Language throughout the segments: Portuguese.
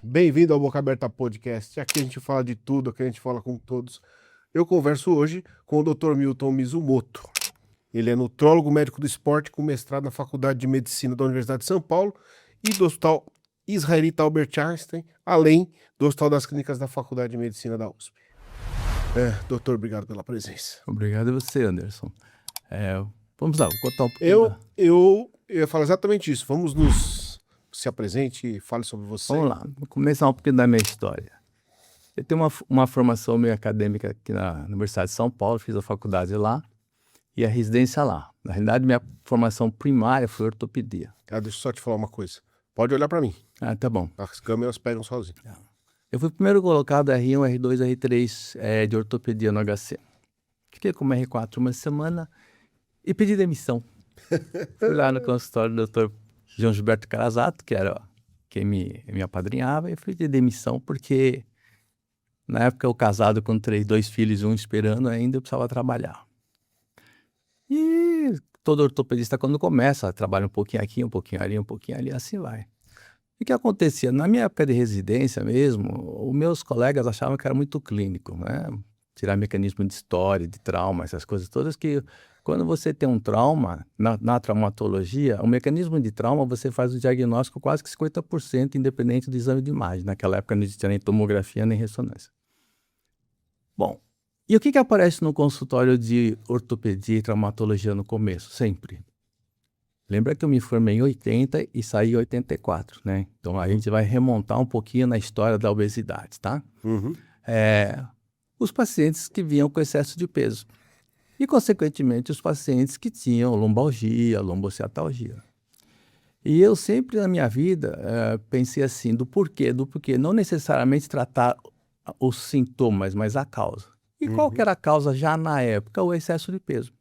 Bem-vindo ao Boca Aberta Podcast. Aqui a gente fala de tudo, aqui a gente fala com todos. Eu converso hoje com o Dr. Milton Mizumoto. Ele é nutrólogo médico do esporte com mestrado na Faculdade de Medicina da Universidade de São Paulo e do Hospital Israelita Albert Einstein, além do Hospital das Clínicas da Faculdade de Medicina da USP. Doutor, obrigado pela presença. Obrigado a você, Anderson. Vamos lá, vou contar um pouquinho. Eu ia falar exatamente isso. Se apresente e fale sobre você. Vamos lá, vou começar um pouquinho da minha história. Eu tenho uma formação meio acadêmica aqui na Universidade de São Paulo, fiz a faculdade lá e a residência lá. Na realidade, minha formação primária foi ortopedia. Deixa eu só te falar uma coisa. Pode olhar para mim. Tá bom. As câmeras pegam sozinho. Eu fui primeiro colocado R1, R2, R3 de ortopedia no HC. Fiquei como R4 uma semana e pedi demissão. Fui lá no consultório do Dr. João Gilberto Carazato, que era quem me apadrinhava, e fui de demissão porque, na época, eu casado com dois filhos, um esperando ainda, eu precisava trabalhar. E todo ortopedista, quando começa, trabalha um pouquinho aqui, um pouquinho ali, assim vai. E o que acontecia? Na minha época de residência mesmo, os meus colegas achavam que era muito clínico, né? Tirar mecanismo de história, de trauma, essas coisas todas que... Quando você tem um trauma, na traumatologia, o mecanismo de trauma, você faz o diagnóstico quase que 50%, independente do exame de imagem. Naquela época não existia nem tomografia, nem ressonância. Bom, e o que aparece no consultório de ortopedia e traumatologia no começo? Sempre. Lembra que eu me formei em 80 e saí em 84, né? Então, a gente vai remontar um pouquinho na história da obesidade, tá? Uhum. Os pacientes que vinham com excesso de peso. E, consequentemente, os pacientes que tinham lombalgia, lombociatalgia. E eu sempre, na minha vida, pensei assim, do porquê, não necessariamente tratar os sintomas, mas a causa. E qual que era a causa já na época? O excesso de peso.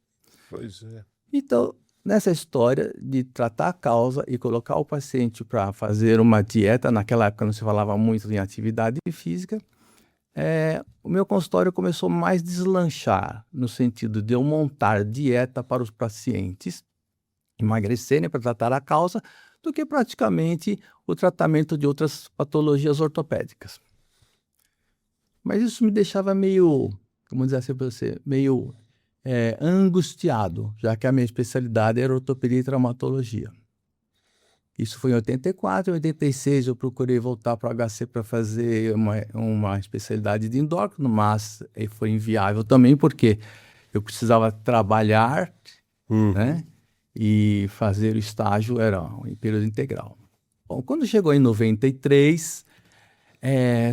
Pois é. Então, nessa história de tratar a causa e colocar o paciente para fazer uma dieta, naquela época não se falava muito em atividade física, o meu consultório começou mais a deslanchar, no sentido de eu montar dieta para os pacientes emagrecerem para tratar a causa, do que praticamente o tratamento de outras patologias ortopédicas. Mas isso me deixava meio, como dizer assim para você, meio angustiado, já que a minha especialidade era ortopedia e traumatologia. Isso foi em 84, em 86 eu procurei voltar para o HC para fazer uma especialidade de endócrino, mas foi inviável também porque eu precisava trabalhar, né? E fazer o estágio era em período integral. Bom, quando chegou em 93,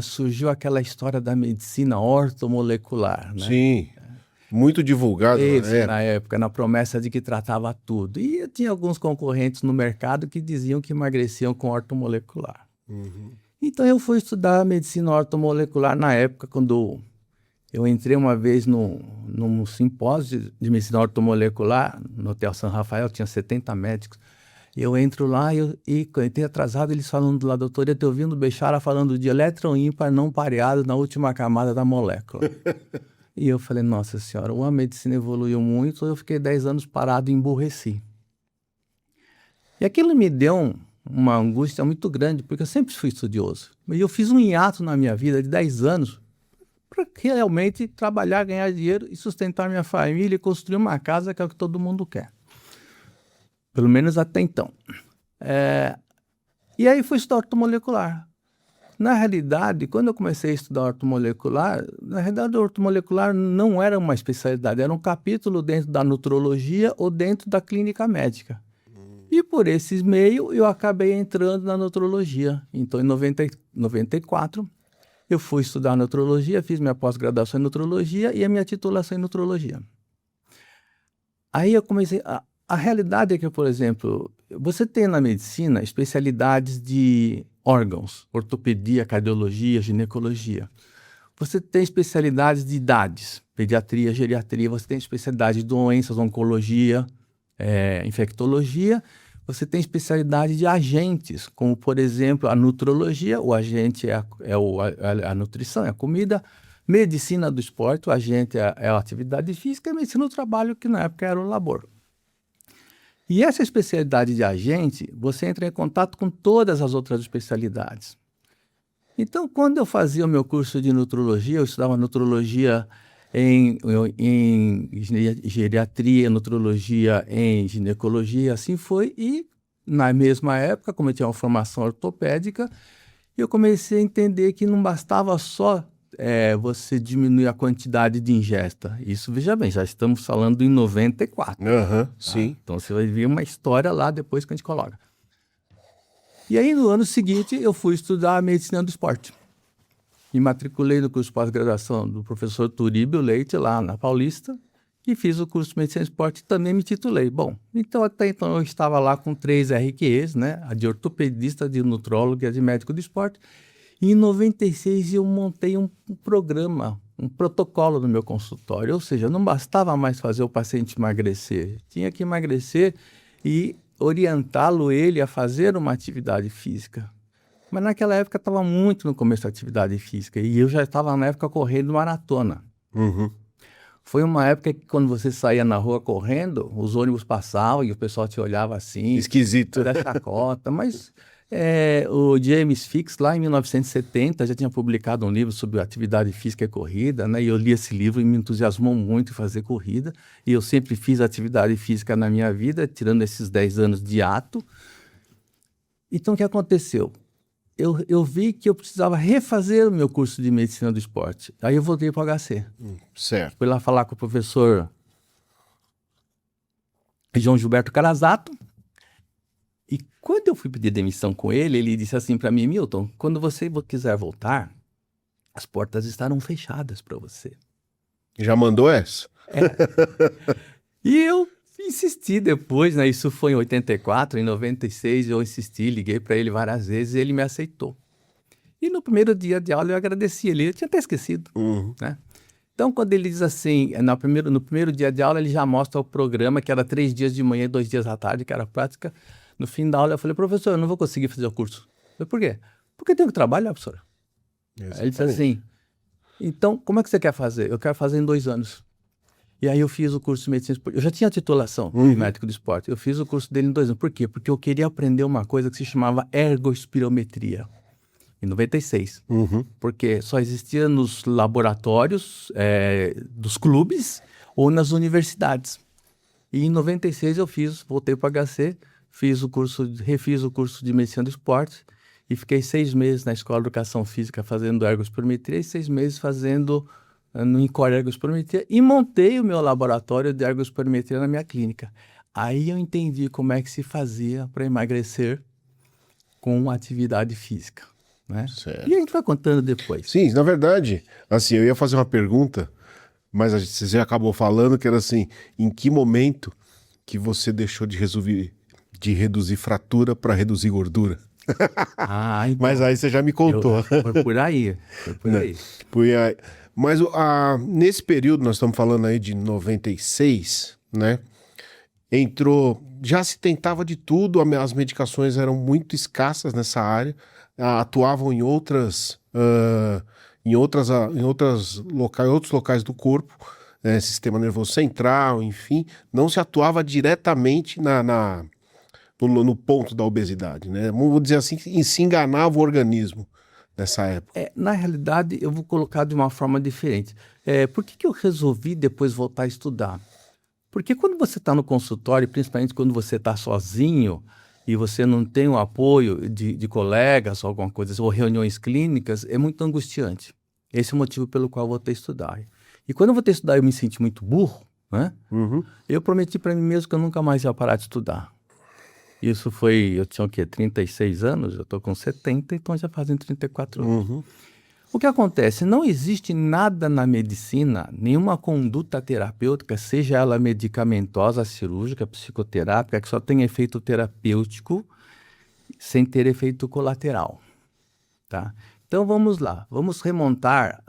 surgiu aquela história da medicina ortomolecular, né? Sim. Muito divulgado. Na época, na promessa de que tratava tudo. E eu tinha alguns concorrentes no mercado que diziam que emagreciam com ortomolecular. Então eu fui estudar medicina ortomolecular na época, quando eu entrei uma vez num simpósio de medicina ortomolecular, no Hotel São Rafael, tinha 70 médicos. Eu entro lá e entrei atrasado, eles falando lá, doutor, eu estou ouvindo Bechara falando de elétron ímpar não pareado na última camada da molécula. E eu falei, nossa senhora, a medicina evoluiu muito, eu fiquei 10 anos parado e emburreci. E aquilo me deu uma angústia muito grande, porque eu sempre fui estudioso. E eu fiz um hiato na minha vida de 10 anos para realmente trabalhar, ganhar dinheiro e sustentar minha família e construir uma casa, que é o que todo mundo quer. Pelo menos até então. E aí fui estudar ortomolecular. Na realidade, quando eu comecei a estudar ortomolecular, na realidade, a ortomolecular não era uma especialidade, era um capítulo dentro da nutrologia ou dentro da clínica médica. E por esses meios, eu acabei entrando na nutrologia. Então, em 94, eu fui estudar nutrologia, fiz minha pós-graduação em nutrologia e a minha titulação em nutrologia. Aí eu comecei... A realidade é que, por exemplo, você tem na medicina especialidades de órgãos, ortopedia, cardiologia, ginecologia. Você tem especialidades de idades, pediatria, geriatria, você tem especialidade de doenças, oncologia, infectologia. Você tem especialidade de agentes, como, por exemplo, a nutrologia, o agente é a nutrição, é a comida. Medicina do esporte, o agente é a atividade física, e medicina do trabalho, que na época era o labor. E essa especialidade de agente, você entra em contato com todas as outras especialidades. Então, quando eu fazia o meu curso de nutrologia, eu estudava nutrologia em geriatria, nutrologia em ginecologia, assim foi. E na mesma época, como eu tinha uma formação ortopédica, eu comecei a entender que não bastava só você diminuir a quantidade de ingesta. Isso, veja bem, já estamos falando em 94. Aham, Tá? sim. Então você vai ver uma história lá depois que a gente coloca. E aí, no ano seguinte, eu fui estudar a medicina do esporte. Me matriculei no curso de pós-graduação do professor Turíbio Leite, lá na Paulista, e fiz o curso de medicina do esporte e também me titulei. Bom, então até então eu estava lá com 3 RQEs, né? A de ortopedista, de nutrólogo e a de médico do esporte. E em 96 eu montei um programa, um protocolo no meu consultório, ou seja, não bastava mais fazer o paciente emagrecer, tinha que emagrecer e orientá-lo ele a fazer uma atividade física. Mas naquela época estava muito no começo da atividade física e eu já estava na época correndo maratona. Uhum. Foi uma época que quando você saía na rua correndo, os ônibus passavam e o pessoal te olhava assim. Esquisito. Da chacota, mas o James Fix, lá em 1970, já tinha publicado um livro sobre atividade física e corrida, né? E eu li esse livro e me entusiasmou muito em fazer corrida. E eu sempre fiz atividade física na minha vida, tirando esses 10 anos de ato. Então, o que aconteceu? Eu vi que eu precisava refazer o meu curso de medicina do esporte. Aí eu voltei para o HC. Certo. Fui lá falar com o professor João Gilberto Carazato. E quando eu fui pedir demissão com ele, ele disse assim para mim: Milton, quando você quiser voltar, as portas estarão fechadas para você. Já mandou essa? E eu insisti depois, né? Isso foi em 84, em 96 eu insisti, liguei para ele várias vezes e ele me aceitou. E no primeiro dia de aula eu agradeci ele, eu tinha até esquecido, né? Então, quando ele diz assim, no primeiro dia de aula ele já mostra o programa, que era 3 dias de manhã e 2 dias à tarde, que era prática. No fim da aula eu falei: professor, eu não vou conseguir fazer o curso. Eu falei: por quê? Porque eu tenho que trabalhar, professor. Aí ele disse assim: então, como é que você quer fazer? Eu quero fazer em 2 anos. E aí eu fiz o curso de medicina do esporte. Eu já tinha titulação de médico do esporte. Eu fiz o curso dele em 2 anos. Por quê? Porque eu queria aprender uma coisa que se chamava ergospirometria, em 96. Porque só existia nos laboratórios dos clubes ou nas universidades. E em 96 eu voltei para o HC, refiz o curso de medicina do esporte e fiquei 6 meses na escola de educação física fazendo ergospirometria e 6 meses fazendo no INCOR ergospirometria e montei o meu laboratório de ergospirometria na minha clínica. Aí eu entendi como é que se fazia para emagrecer com atividade física, né? Certo. E a gente vai contando depois. Sim, na verdade, assim, eu ia fazer uma pergunta, mas você já acabou falando que era assim, em que momento que você deixou de reduzir fratura para reduzir gordura? Então, Mas aí você já me contou. Foi por aí. Mas nesse período, nós estamos falando aí de 96, né? Já se tentava de tudo, as medicações eram muito escassas nessa área, atuavam em outros locais do corpo, sistema nervoso central, enfim, não se atuava diretamente no ponto da obesidade, né? Vamos dizer assim, se enganava o organismo nessa época. Na realidade, eu vou colocar de uma forma diferente. Por que eu resolvi depois voltar a estudar? Porque quando você está no consultório, principalmente quando você está sozinho e você não tem o apoio de colegas ou alguma coisa, ou reuniões clínicas, é muito angustiante. Esse é o motivo pelo qual eu voltei a estudar. E quando eu voltei a estudar, eu me senti muito burro, né? Eu prometi para mim mesmo que eu nunca mais ia parar de estudar. Isso foi, eu tinha o quê? 36 anos, eu estou com 70, então já fazem 34 anos. O que acontece? Não existe nada na medicina, nenhuma conduta terapêutica, seja ela medicamentosa, cirúrgica, psicoterápica, que só tem efeito terapêutico sem ter efeito colateral, tá? Então vamos lá, vamos remontar,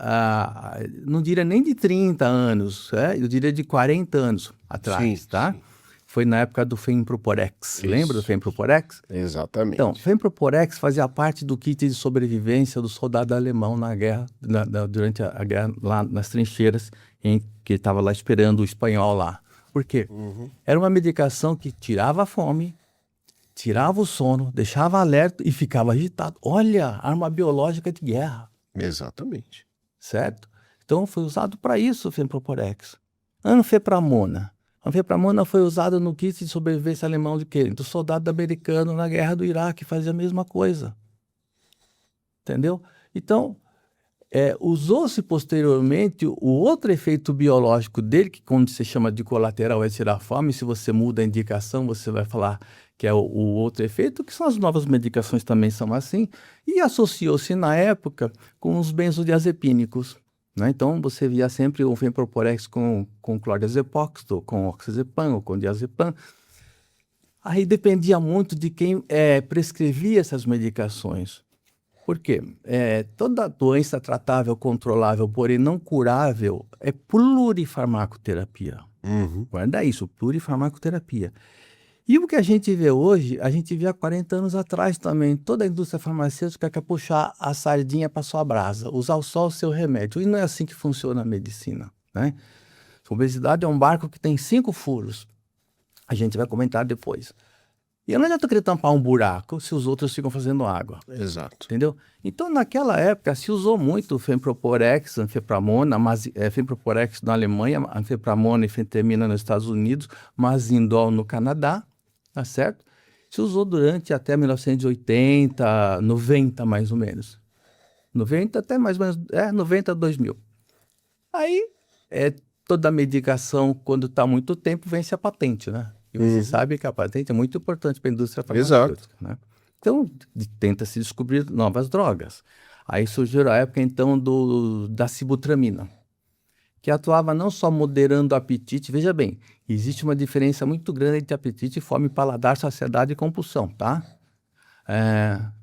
não diria nem de 30 anos, eu diria de 40 anos atrás, Sim, tá? sim. foi na época do Femproporex. Isso. Lembra do Femproporex? Exatamente. Então, Femproporex fazia parte do kit de sobrevivência do soldado alemão na guerra, durante a guerra lá nas trincheiras, que estava lá esperando o espanhol lá. Por quê? Era uma medicação que tirava a fome, tirava o sono, deixava alerta e ficava agitado. Olha, arma biológica de guerra. Exatamente. Certo? Então foi usado para isso o Femproporex. Anfepramona. Anfepramona foi usado no kit de sobrevivência alemão de quê? Do soldado americano na guerra do Iraque, fazia a mesma coisa. Entendeu? Então, usou-se posteriormente o outro efeito biológico dele, que quando se chama de colateral é tirar a fome. Se você muda a indicação, você vai falar que é o outro efeito, que são as novas medicações também são assim, e associou-se na época com os benzodiazepínicos. Né? Então, você via sempre o Femproporex com clordiazepóxito, com oxazepam ou com diazepam. Aí dependia muito de quem prescrevia essas medicações. Por quê? Toda doença tratável, controlável, porém não curável, é plurifarmacoterapia. Guarda isso, plurifarmacoterapia. E o que a gente vê hoje, a gente via há 40 anos atrás também. Toda a indústria farmacêutica quer puxar a sardinha para sua brasa, usar só o seu remédio. E não é assim que funciona a medicina. Né? A obesidade é um barco que tem 5 furos. A gente vai comentar depois. E eu não adianta querer tampar um buraco se os outros ficam fazendo água. Exato. Entendeu? Então, naquela época, se usou muito o Femproporex, Anfepramona, Femproporex na Alemanha, Anfepramona e Fentermina nos Estados Unidos, Mazindol no Canadá, tá certo? Se usou durante até 1980, 90 mais ou menos. 90 até mais ou menos, 90 a 2000. Aí, toda medicação, quando está há muito tempo, vence a patente, né? E você sabe que a patente é muito importante para a indústria farmacêutica. Né? Então, tenta-se descobrir novas drogas. Aí surgiu a época, então, da sibutramina, que atuava não só moderando o apetite. Veja bem, existe uma diferença muito grande entre apetite, fome, paladar, saciedade e compulsão, tá?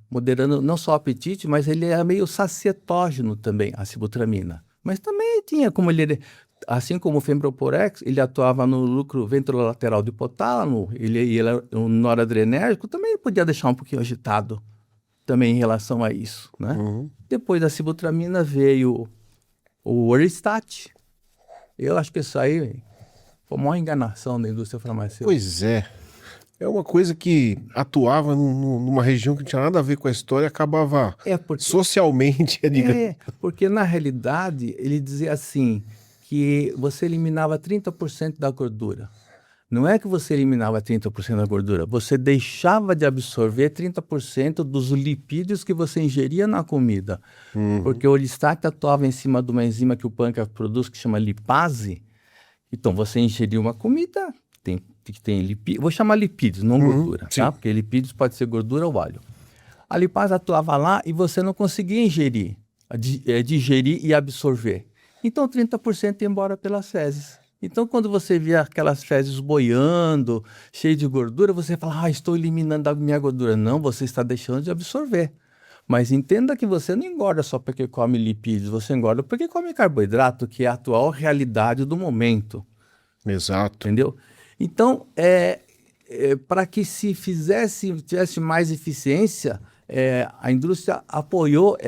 Moderando não só o apetite, mas ele é meio sacietógeno também, a sibutramina. Mas também tinha como ele... Assim como o Femproporex, ele atuava no lucro ventrolateral do hipotálamo, ele era um noradrenérgico, também podia deixar um pouquinho agitado também em relação a isso, né? Depois da sibutramina veio o Orlistat. Eu acho que isso aí foi a maior enganação da indústria farmacêutica. Pois é. É uma coisa que atuava numa região que não tinha nada a ver com a história, acabava socialmente. Porque na realidade ele dizia assim, que você eliminava 30% da gordura. Não é que você eliminava 30% da gordura, você deixava de absorver 30% dos lipídios que você ingeria na comida. Porque o Orlistat atuava em cima de uma enzima que o pâncreas produz, que chama lipase. Então, você ingeria uma comida, tem lipídios, vou chamar lipídios, não gordura, tá? Porque lipídios pode ser gordura ou óleo. A lipase atuava lá e você não conseguia ingerir, digerir e absorver. Então, 30% ia embora pelas fezes. Então, quando você via aquelas fezes boiando, cheias de gordura, você fala, estou eliminando a minha gordura. Não, você está deixando de absorver. Mas entenda que você não engorda só porque come lipídios, você engorda porque come carboidrato, que é a atual realidade do momento. Exato. Entendeu? Então, para que tivesse mais eficiência, a indústria apoiou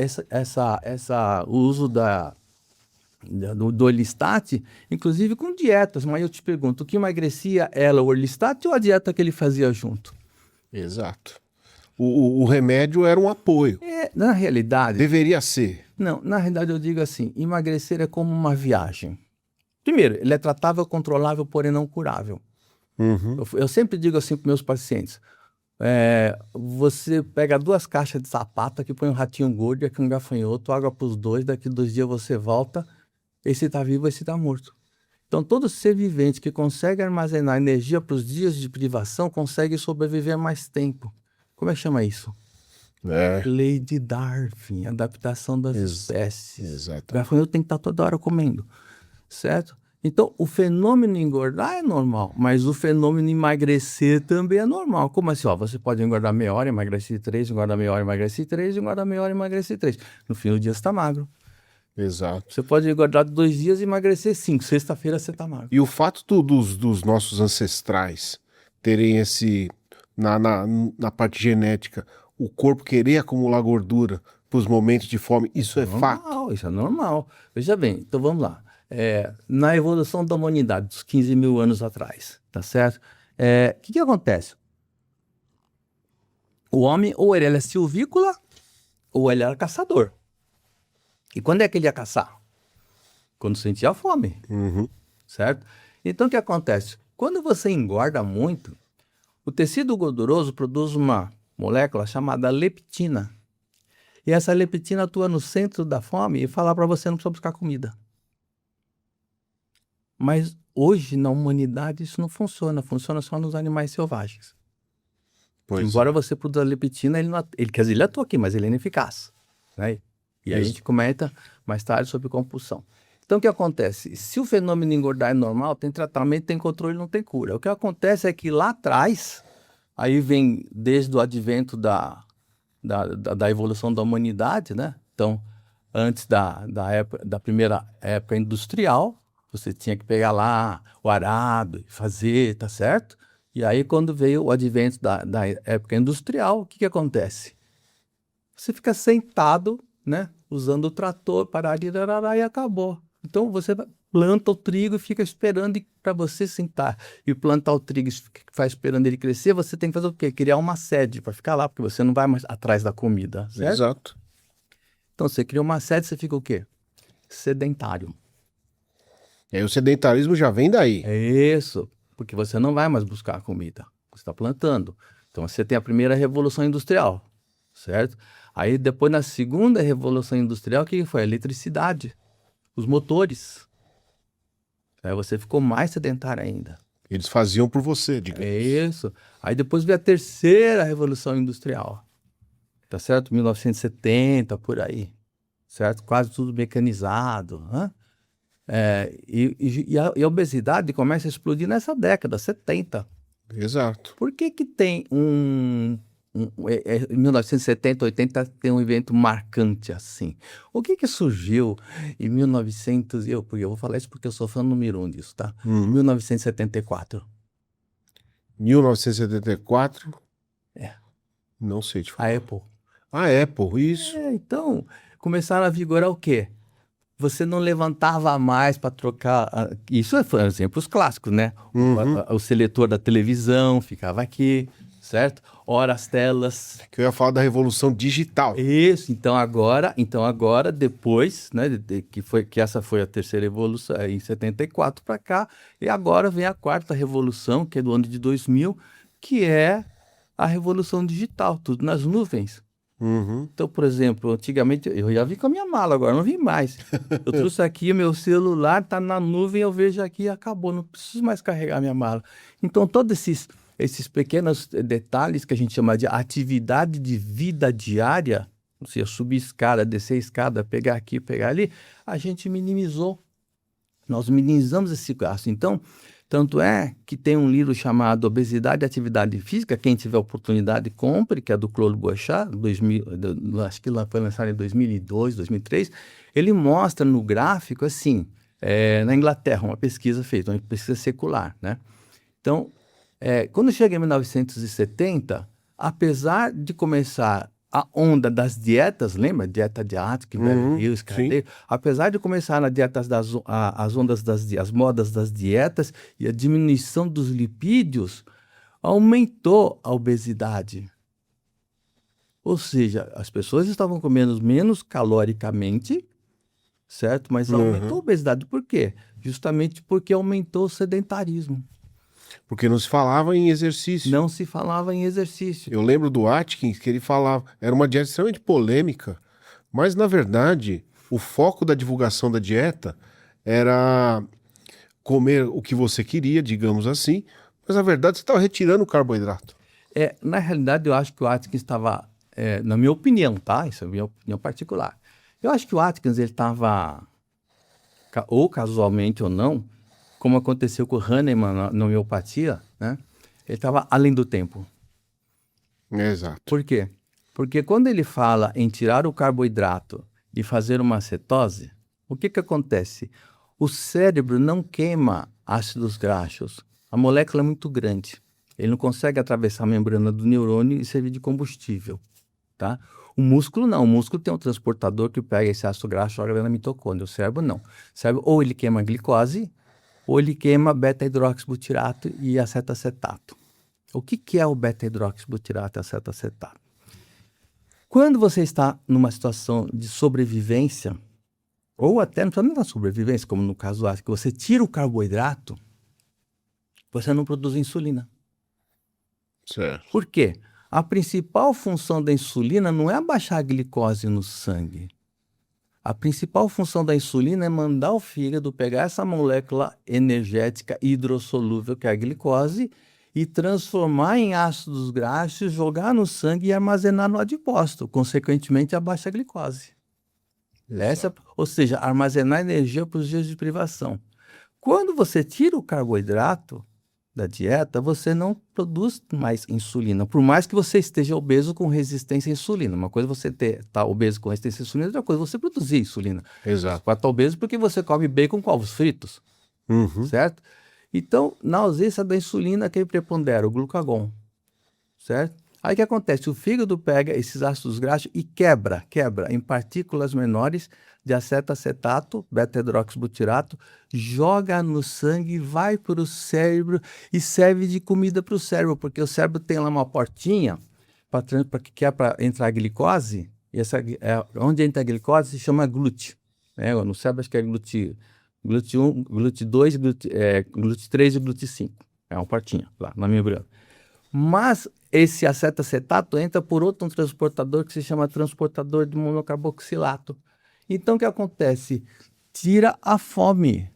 o uso do Orlistat, inclusive com dietas. Mas eu te pergunto, o que emagrecia ela, o Orlistat ou a dieta que ele fazia junto? Exato. O remédio era um apoio. Na realidade... Deveria ser. Não, na realidade eu digo assim, emagrecer é como uma viagem. Primeiro, ele é tratável, controlável, porém não curável. Eu sempre digo assim para meus pacientes, você pega 2 caixas de sapato, aqui põe um ratinho gordo e aqui um gafanhoto, água para os 2, daqui 2 dias você volta, esse está vivo, esse está morto. Então, todo ser vivente que consegue armazenar energia para os dias de privação consegue sobreviver mais tempo. Como é que chama isso? Lei de Darwin, adaptação das espécies. Exato. O gafanhoto tem que estar toda hora comendo, certo? Então, o fenômeno engordar é normal, mas o fenômeno emagrecer também é normal. Como assim? Você pode engordar meia hora, emagrecer 3, engordar meia hora, emagrecer 3, engordar meia hora, emagrecer 3. No fim do dia você está magro. Exato. Você pode engordar 2 dias e emagrecer 5. Sexta-feira você está magro. E o fato dos nossos ancestrais terem na parte genética, o corpo querer acumular gordura para os momentos de fome, isso é fato. Normal, isso é normal. Veja bem, então vamos lá. Na evolução da humanidade, dos 15 mil anos atrás, tá certo? O que acontece? O homem, ou ele era silvícola, ou ele era caçador. E quando é que ele ia caçar? Quando sentia fome, Uhum. certo? Então o que acontece? Quando você engorda muito, o tecido gorduroso produz uma molécula chamada leptina. E essa leptina atua no centro da fome e fala para você não precisa buscar comida. Mas hoje, na humanidade, isso não funciona. Funciona só nos animais selvagens. Pois Embora você produza leptina, quer dizer, ele atua aqui, mas ele é ineficaz. Né? E a Isso. gente comenta mais tarde sobre compulsão. Então, o que acontece? Se o fenômeno de engordar é normal, tem tratamento, tem controle, não tem cura. O que acontece é que lá atrás, aí vem desde o advento da evolução da humanidade, né? Então, antes da primeira época industrial, você tinha que pegar lá o arado e fazer, tá certo? E aí, quando veio o advento da época industrial, o que acontece? Você fica sentado, né? Usando o trator, parará, e acabou. Então, você planta o trigo e fica esperando para você sentar. E plantar o trigo e ficar esperando ele crescer, você tem que fazer o quê? Criar uma sede para ficar lá, porque você não vai mais atrás da comida, certo? Exato. Então, você cria uma sede, você fica o quê? Sedentário. E aí o sedentarismo já vem daí. É isso, porque você não vai mais buscar comida, você está plantando. Então, você tem a primeira revolução industrial, certo? Aí, depois, na segunda revolução industrial, o que foi? A eletricidade, os motores. Aí você ficou mais sedentário ainda. Eles faziam por você, digamos. É isso. Aí depois veio a terceira revolução industrial, tá certo? 1970, por aí, certo? Quase tudo mecanizado, né? E a obesidade começa a explodir nessa década, 70. Exato. Por que tem em 1970, 80 tem um evento marcante assim? O que surgiu em 1900, eu vou falar isso porque eu sou fã número 1 disso, tá? 1974. 1974? É. Não sei te A falar. Apple. A Apple, isso. Então, começaram a vigorar o quê? Você não levantava mais para trocar. Isso foi exemplos clássicos, né? O seletor da televisão ficava aqui, certo? Ora as telas. Que eu ia falar da revolução digital. Isso. Então agora, depois, né? Que essa foi a terceira evolução em 74 para cá, e agora vem a quarta revolução, que é do ano de 2000, que é a revolução digital, tudo nas nuvens. Uhum. Então, por exemplo, antigamente eu já vim com a minha mala, agora não vim mais. Eu trouxe aqui, meu celular está na nuvem, eu vejo aqui e acabou, não preciso mais carregar minha mala. Então, todos esses pequenos detalhes que a gente chama de atividade de vida diária, ou seja, subir escada, descer escada, pegar aqui, pegar ali, a gente minimizou. Nós minimizamos esse gasto. Então, tanto é que tem um livro chamado Obesidade e Atividade Física, quem tiver oportunidade compre, que é do Claude Bouchard, acho que foi lançado em 2002, 2003. Ele mostra no gráfico, assim, na Inglaterra, uma pesquisa feita, uma pesquisa secular, né? Então, quando chega em 1970, apesar de começar a onda das dietas, lembra? Dieta de Atkins, Beverly Hills, apesar de começar na dieta as ondas as modas das dietas e a diminuição dos lipídios, aumentou a obesidade. Ou seja, as pessoas estavam comendo menos caloricamente, certo? Mas aumentou a obesidade. Por quê? Justamente porque aumentou o sedentarismo. Porque não se falava em exercício. Não se falava em exercício. Eu lembro do Atkins que ele falava, era uma dieta extremamente polêmica, mas na verdade o foco da divulgação da dieta era comer o que você queria, digamos assim, mas na verdade você estava retirando o carboidrato. Na realidade eu acho que o Atkins estava, na minha opinião, tá? Isso é a minha opinião particular. Eu acho que o Atkins ele estava, ou casualmente ou não, como aconteceu com o Hahnemann na homeopatia, né? Ele estava além do tempo. Exato. Por quê? Porque quando ele fala em tirar o carboidrato e fazer uma cetose, o que acontece? O cérebro não queima ácidos graxos. A molécula é muito grande. Ele não consegue atravessar a membrana do neurônio e servir de combustível, tá? O músculo não. O músculo tem um transportador que pega esse ácido graxo e joga na mitocôndria. O cérebro não. O cérebro ou ele queima a glicose ou ele queima beta-hidroxibutirato e acetacetato. O que é o beta-hidroxibutirato e acetacetato? Quando você está numa situação de sobrevivência, ou até não precisa nem da sobrevivência, como no caso do ácido, que você tira o carboidrato, você não produz insulina. Certo. Por quê? A principal função da insulina não é abaixar a glicose no sangue. A principal função da insulina é mandar o fígado pegar essa molécula energética hidrossolúvel, que é a glicose, e transformar em ácidos graxos, jogar no sangue e armazenar no adipócito. Consequentemente, abaixa a glicose. Ou seja, armazenar energia para os dias de privação. Quando você tira o carboidrato da dieta, você não produz mais insulina, por mais que você esteja obeso com resistência à insulina. Uma coisa é você estar obeso com resistência à insulina, outra coisa é você produzir insulina. Exato. Você pode estar obeso porque você come bacon com ovos fritos, certo? Então, na ausência da insulina, quem prepondera? O glucagon, certo? Aí o que acontece? O fígado pega esses ácidos graxos e quebra em partículas menores de acetato, beta-hidroxibutirato, joga no sangue, vai para o cérebro e serve de comida para o cérebro, porque o cérebro tem lá uma portinha que é para entrar a glicose, e onde entra a glicose se chama GLUT. No cérebro acho que é GLUT1, GLUT2, GLUT3 e GLUT5. É uma portinha lá na membrana. Mas esse acetacetato entra por outro transportador que se chama transportador de monocarboxilato. Então, o que acontece? Tira a fome.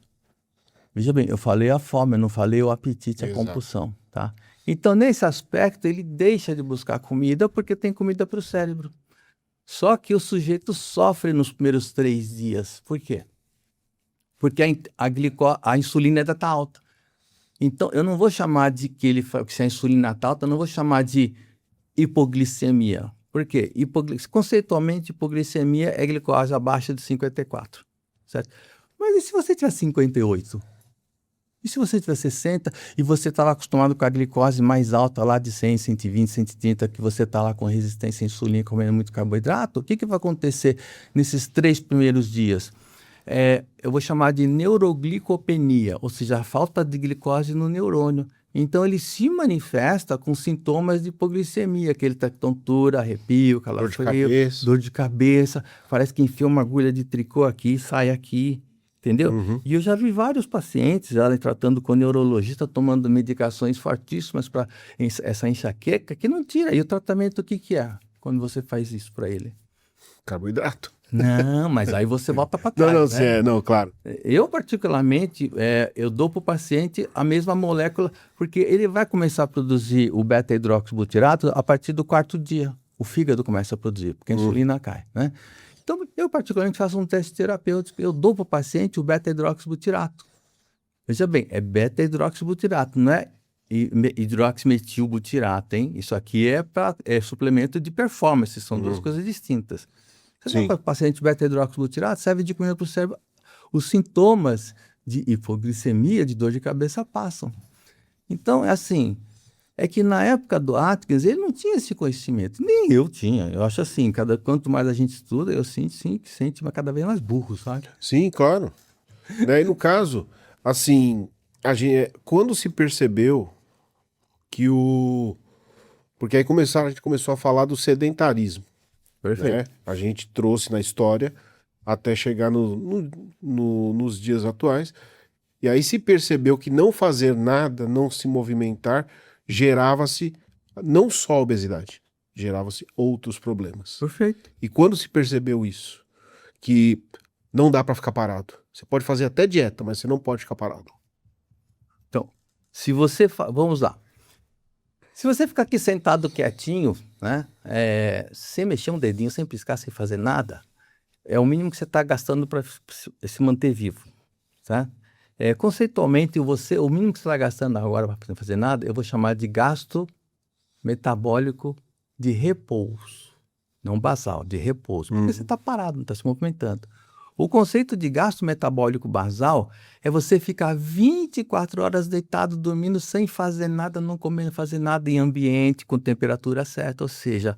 Veja bem, eu falei a fome, eu não falei o apetite, a compulsão, tá? Então, nesse aspecto, ele deixa de buscar comida porque tem comida para o cérebro. Só que o sujeito sofre nos primeiros 3 dias. Por quê? Porque a insulina ainda está alta. Então, eu não vou chamar de se a insulina está alta, eu não vou chamar de hipoglicemia. Por quê? Conceitualmente, hipoglicemia é glicose abaixo de 54, certo? Mas e se você tiver 58? E se você tiver 60 e você está lá acostumado com a glicose mais alta lá de 100, 120, 130, que você está lá com resistência à insulina, comendo muito carboidrato, o que vai acontecer nesses 3 primeiros dias? Eu vou chamar de neuroglicopenia, ou seja, a falta de glicose no neurônio. Então, ele se manifesta com sintomas de hipoglicemia, aquele tontura, arrepio, calafrio, dor de cabeça, parece que enfia uma agulha de tricô aqui, sai aqui, entendeu? E eu já vi vários pacientes já tratando com neurologista, tomando medicações fortíssimas para essa enxaqueca, que não tira. E o tratamento, o que é quando você faz isso para ele? Carboidrato. Não, mas aí você volta para trás. Claro. Eu, particularmente, eu dou para o paciente a mesma molécula, porque ele vai começar a produzir o beta-hidroxibutirato a partir do 4º dia. O fígado começa a produzir, porque a insulina cai, né? Então, eu, particularmente, faço um teste terapêutico. Eu dou para o paciente o beta-hidroxibutirato. Veja bem, é beta-hidroxibutirato, não é hidroximetilbutirato, hein? Isso aqui é suplemento de performance, são 2 coisas distintas. Você dá para o paciente beta-hidroxibutirato, serve de comida para o cérebro. Os sintomas de hipoglicemia, de dor de cabeça, passam. Então, é que na época do Atkins, ele não tinha esse conhecimento. Nem eu tinha. Eu acho assim, quanto mais a gente estuda, eu sinto que sente cada vez mais burro, sabe? Sim, claro. Daí, no caso, quando se percebeu que porque aí a gente começou a falar do sedentarismo. Perfeito. Né? A gente trouxe na história até chegar nos dias atuais. E aí se percebeu que não fazer nada, não se movimentar, gerava-se não só obesidade, gerava-se outros problemas. Perfeito. E quando se percebeu isso, que não dá para ficar parado. Você pode fazer até dieta, mas você não pode ficar parado. Então, vamos lá. Se você ficar aqui sentado quietinho, né, sem mexer um dedinho, sem piscar, sem fazer nada, é o mínimo que você está gastando para se manter vivo, tá? Conceitualmente, o mínimo que você está gastando agora para não fazer nada, eu vou chamar de gasto metabólico de repouso, não basal, de repouso, porque você está parado, não está se movimentando. O conceito de gasto metabólico basal é você ficar 24 horas deitado, dormindo, sem fazer nada, não comendo, fazer nada em ambiente, com temperatura certa. Ou seja,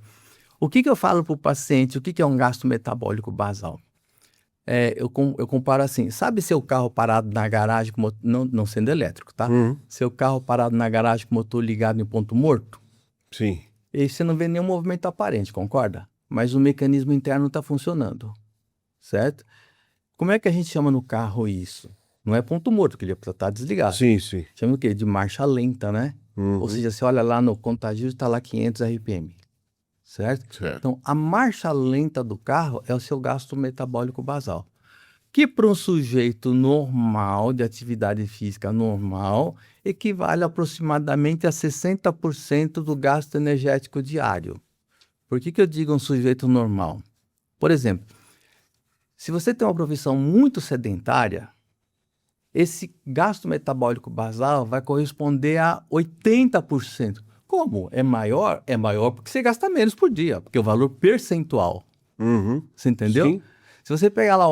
o que eu falo para o paciente, o que é um gasto metabólico basal? Eu comparo assim, sabe seu carro parado na garagem, não sendo elétrico, tá? Seu carro parado na garagem com o motor ligado em ponto morto? Sim. E você não vê nenhum movimento aparente, concorda? Mas o mecanismo interno está funcionando, certo? Como é que a gente chama no carro isso? Não é ponto morto, que ele está desligado. Sim, sim. Chama o quê? De marcha lenta, né? Ou seja, você olha lá no contagio, está lá 500 RPM, certo? Então, a marcha lenta do carro é o seu gasto metabólico basal, que para um sujeito normal, de atividade física normal, equivale aproximadamente a 60% do gasto energético diário. Por que eu digo um sujeito normal? Por exemplo, se você tem uma profissão muito sedentária, esse gasto metabólico basal vai corresponder a 80%. Como? É maior? É maior porque você gasta menos por dia, porque é o valor percentual. Você entendeu? Sim. Se você pegar lá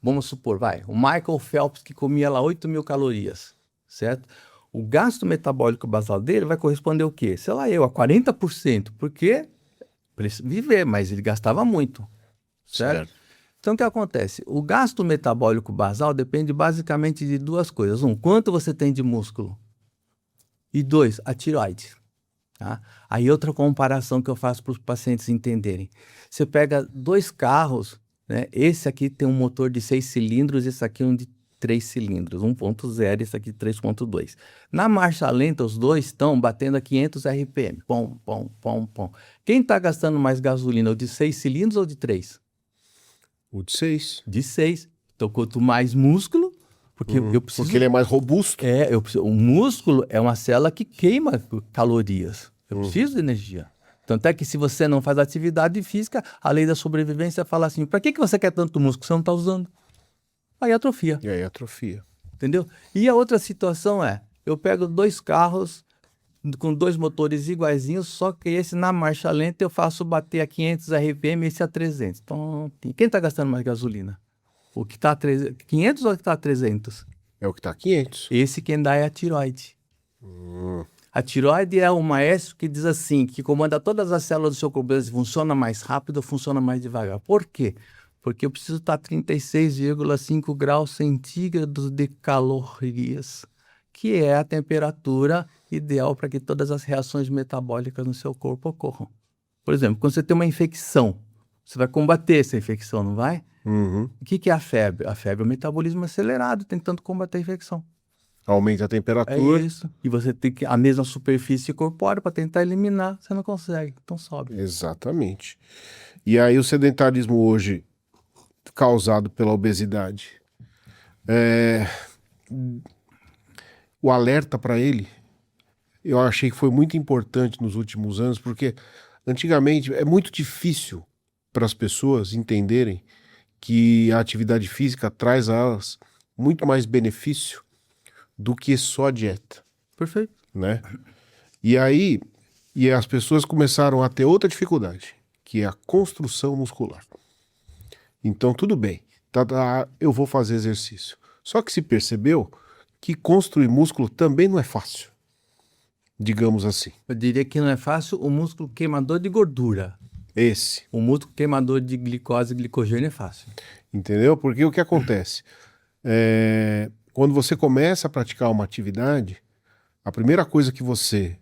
vamos supor, o Michael Phelps, que comia lá 8.000 calorias, certo? O gasto metabólico basal dele vai corresponder ao quê? Sei lá a 40%, porque para ele viver, mas ele gastava muito, certo? Então, o que acontece? O gasto metabólico basal depende basicamente de duas coisas. Quanto você tem de músculo? E 2, a tireoide. Tá? Aí outra comparação que eu faço para os pacientes entenderem. Você pega 2 carros, né? Esse aqui tem um motor de 6 cilindros, esse aqui é um de 3 cilindros, 1.0, esse aqui 3.2. Na marcha lenta, os dois estão batendo a 500 RPM. Pom, pom, pom, pom. Quem está gastando mais gasolina, o de 6 cilindros ou de 3? O de 6. De 6. Então, quanto mais músculo, porque eu preciso... Porque ele é mais robusto. O músculo é uma célula que queima calorias. Eu preciso de energia. Tanto é que se você não faz atividade física, a lei da sobrevivência fala assim, para que você quer tanto músculo? Você não está usando. Aí atrofia. E aí atrofia. Entendeu? E a outra situação é, eu pego 2 carros com 2 motores iguaizinhos, só que esse na marcha lenta eu faço bater a 500 RPM e esse a 300. Então, quem está gastando mais gasolina? O que está a 500 ou o que está a 300? É o que está 500. Esse quem dá é a tireoide. A tireoide é o maestro que diz assim, que comanda todas as células do seu corpo, funciona mais rápido ou funciona mais devagar. Por quê? Porque eu preciso estar a 36,5 graus centígrados de calorias, que é a temperatura ideal para que todas as reações metabólicas no seu corpo ocorram. Por exemplo, quando você tem uma infecção, você vai combater essa infecção, não vai? O que é a febre? A febre é o metabolismo acelerado, tentando combater a infecção. Aumenta a temperatura. É isso. E você tem a mesma superfície corpórea para tentar eliminar, você não consegue, então sobe. Exatamente. E aí o sedentarismo hoje, causado pela obesidade, o alerta para ele, eu achei que foi muito importante nos últimos anos, porque antigamente é muito difícil para as pessoas entenderem que a atividade física traz a elas muito mais benefício do que só a dieta, Perfeito. né? E aí, as pessoas começaram a ter outra dificuldade, que é a construção muscular. Então, tudo bem, eu vou fazer exercício. Só que se percebeu que construir músculo também não é fácil, digamos assim. Eu diria que não é fácil o músculo queimador de gordura. Esse. O músculo queimador de glicose e glicogênio é fácil. Entendeu? Porque o que acontece? Quando você começa a praticar uma atividade, a primeira coisa que você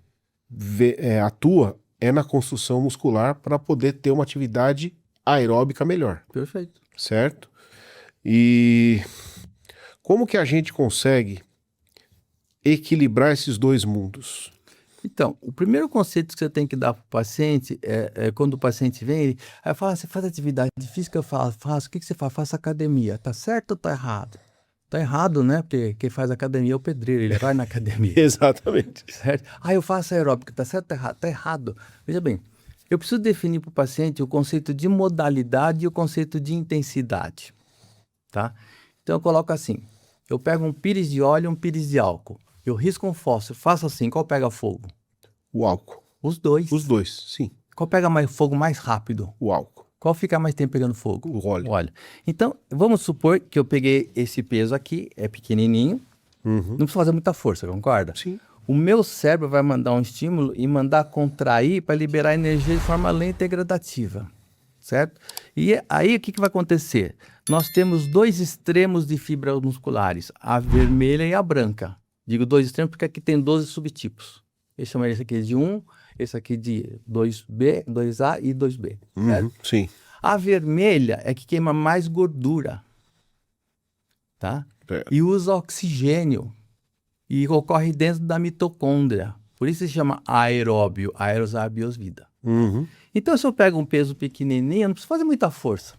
atua é na construção muscular para poder ter uma atividade aeróbica melhor. Perfeito. Certo? E como que a gente consegue equilibrar esses dois mundos? Então, o primeiro conceito que você tem que dar para o paciente é quando o paciente vem, aí fala, você faz atividade física? Eu falo, faço. O que você faz? Faço academia. Tá certo ou tá errado? Tá errado, né? Porque quem faz academia é o pedreiro, ele vai na academia. Exatamente. Certo? Eu faço aeróbica. Tá certo ou tá errado? Tá errado. Veja bem, eu preciso definir para o paciente o conceito de modalidade e o conceito de intensidade. Tá? Então eu coloco assim, eu pego um pires de óleo e um pires de álcool. Eu risco um fósforo, faço assim, qual pega fogo? O álcool. Os dois. Os dois, sim. Qual pega fogo mais rápido? O álcool. Qual fica mais tempo pegando fogo? O óleo. O óleo. Então, vamos supor que eu peguei esse peso aqui, é pequenininho, não precisa fazer muita força, concorda? Sim. O meu cérebro vai mandar um estímulo e mandar contrair para liberar energia de forma lenta e gradativa, certo? E aí o que vai acontecer? Nós temos dois extremos de fibras musculares, a vermelha e a branca. Digo dois extremos porque aqui tem 12 subtipos. Eu chamo esse aqui de 1, esse aqui de 2B, 2A e 2B. Certo? Sim. A vermelha é que queima mais gordura, tá? E usa oxigênio. E ocorre dentro da mitocôndria. Por isso se chama aeróbio, aeros abios vida. Então, se eu pego um peso pequenininho, eu não preciso fazer muita força,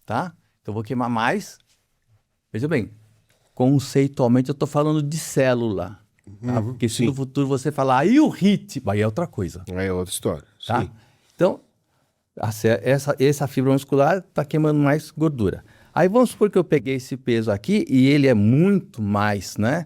tá? Então, eu vou queimar mais. Veja bem, conceitualmente eu estou falando de célula, tá? Porque se no futuro você falar, e o HIIT? Aí é outra coisa. Aí é outra história. Tá? Sim. Então, essa fibra muscular está queimando mais gordura. Aí vamos supor que eu peguei esse peso aqui e ele é muito mais, né?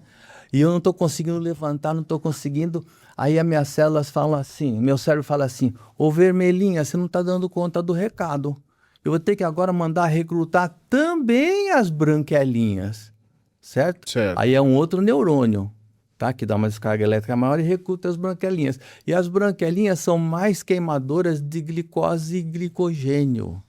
E eu não estou conseguindo levantar, não estou conseguindo. Aí as minhas células falam assim, meu cérebro fala assim, ô vermelhinha, você não está dando conta do recado. Eu vou ter que agora mandar recrutar também as branquelinhas, certo? Aí é um outro neurônio, tá? Que dá uma descarga elétrica maior e recruta as branquelinhas. E as branquelinhas são mais queimadoras de glicose e glicogênio.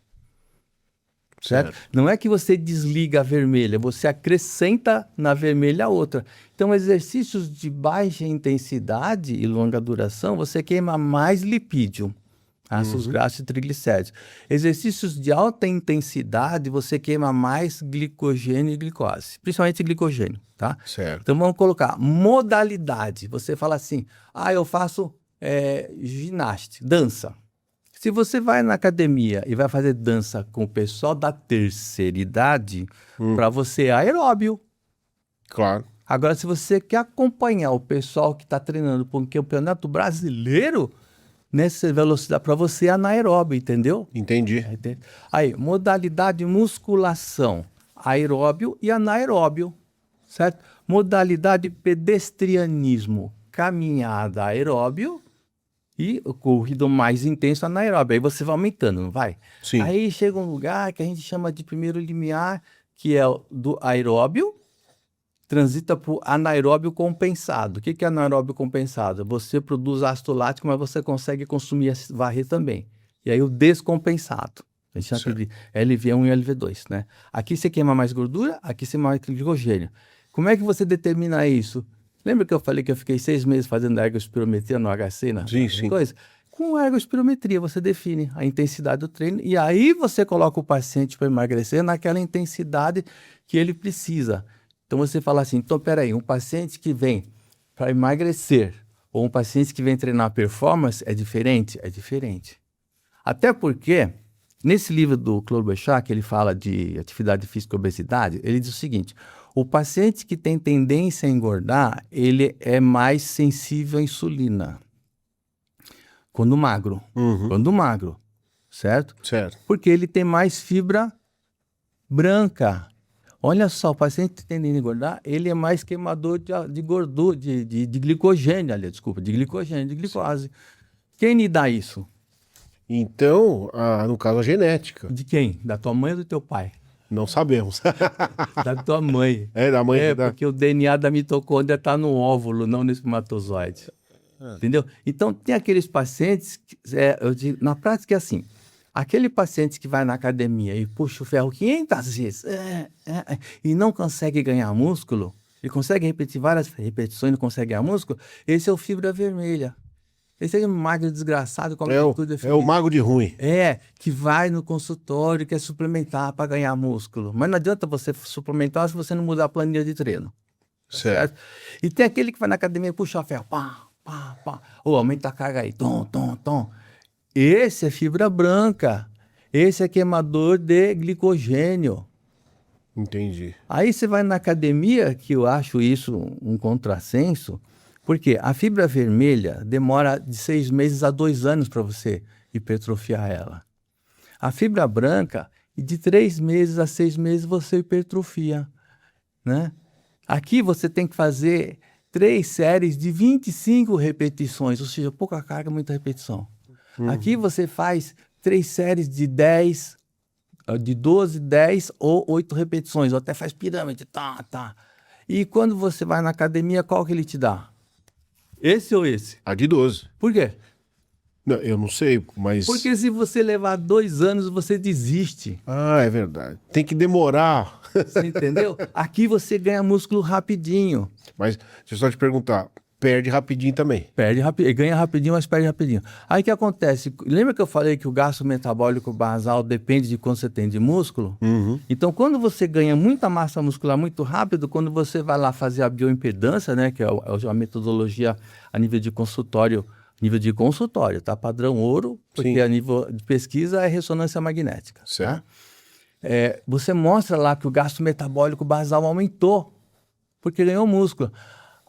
Certo? Não é que você desliga a vermelha, você acrescenta na vermelha a outra. Então, exercícios de baixa intensidade e longa duração, você queima mais lipídio, ácidos graxos e triglicéridos. Exercícios de alta intensidade, você queima mais glicogênio e glicose, principalmente glicogênio, tá? Certo. Então, vamos colocar modalidade. Você fala assim, eu faço ginástica, dança. Se você vai na academia e vai fazer dança com o pessoal da terceira idade, para você é aeróbio. Claro. Agora, se você quer acompanhar o pessoal que está treinando para um campeonato brasileiro, nessa velocidade, para você é anaeróbio, entendeu? Entendi. Aí, modalidade musculação, aeróbio e anaeróbio, certo? Modalidade pedestrianismo, caminhada aeróbio, e o corrido mais intenso anaeróbio. Aí você vai aumentando, não vai? Sim. Aí chega um lugar que a gente chama de primeiro limiar, que é o do aeróbio, transita para o anaeróbio compensado. O que é anaeróbio compensado? Você produz ácido lático, mas você consegue consumir, varrer também. E aí o descompensado. A gente chama de LV1 e LV2, né? Aqui você queima mais gordura, aqui você queima mais glicogênio. Como é que você determina isso? Lembra que eu falei que eu fiquei 6 meses fazendo ergospirometria no HC? Sim. Coisa? Com ergospirometria você define a intensidade do treino e aí você coloca o paciente para emagrecer naquela intensidade que ele precisa. Então você fala assim, então peraí, um paciente que vem para emagrecer ou um paciente que vem treinar performance é diferente? É diferente. Até porque, nesse livro do Claude Bechart, que ele fala de atividade física e obesidade, ele diz o seguinte, o paciente que tem tendência a engordar, ele é mais sensível à insulina. Quando magro. Quando magro. Certo? Certo. Porque ele tem mais fibra branca. Olha só, o paciente que tem tendência a engordar, ele é mais queimador de gordura, de glicogênio, aliás, desculpa, de glicogênio, de glicose. Quem lhe dá isso? Então, no caso, a genética. De quem? Da tua mãe ou do teu pai? Não sabemos. Da tua mãe. Da mãe. Porque o DNA da mitocôndria está no óvulo, não no espermatozoide. Entendeu? Então, tem aqueles pacientes, eu digo, na prática é assim, aquele paciente que vai na academia e puxa o ferro 500 vezes e não consegue ganhar músculo, e consegue repetir várias repetições e não consegue ganhar músculo, esse é o fibra vermelha. Esse é um magro desgraçado. É o mago de ruim. Que vai no consultório, quer suplementar para ganhar músculo. Mas não adianta você suplementar se você não mudar a planilha de treino. Certo. E tem aquele que vai na academia e puxa o ferro. Pá. Aumenta a carga aí. Tom. Esse é fibra branca. Esse é queimador de glicogênio. Entendi. Aí você vai na academia, que eu acho isso um contrassenso, porque a fibra vermelha demora de 6 meses a 2 anos para você hipertrofiar ela. A fibra branca, de 3 meses a 6 meses você hipertrofia, né? Aqui você tem que fazer 3 séries de 25 repetições, ou seja, pouca carga, muita repetição. Aqui você faz 3 séries de 10, de 12, 10 ou 8 repetições, ou até faz pirâmide, tá. E quando você vai na academia, qual que ele te dá? Esse ou esse? A de 12. Por quê? Não, eu não sei, mas... Porque se você levar 2 anos, você desiste. Ah, é verdade. Tem que demorar. Você entendeu? Aqui você ganha músculo rapidinho. Mas deixa eu só te perguntar, perde rapidinho também. Ganha rapidinho, mas perde rapidinho. Aí o que acontece? Lembra que eu falei que o gasto metabólico basal depende de quanto você tem de músculo? Então, quando você ganha muita massa muscular muito rápido, quando você vai lá fazer a bioimpedância, né, que é a metodologia a nível de consultório, tá? Padrão ouro, porque Sim. a nível de pesquisa é ressonância magnética. Certo. Tá? Você mostra lá que o gasto metabólico basal aumentou, porque ganhou músculo.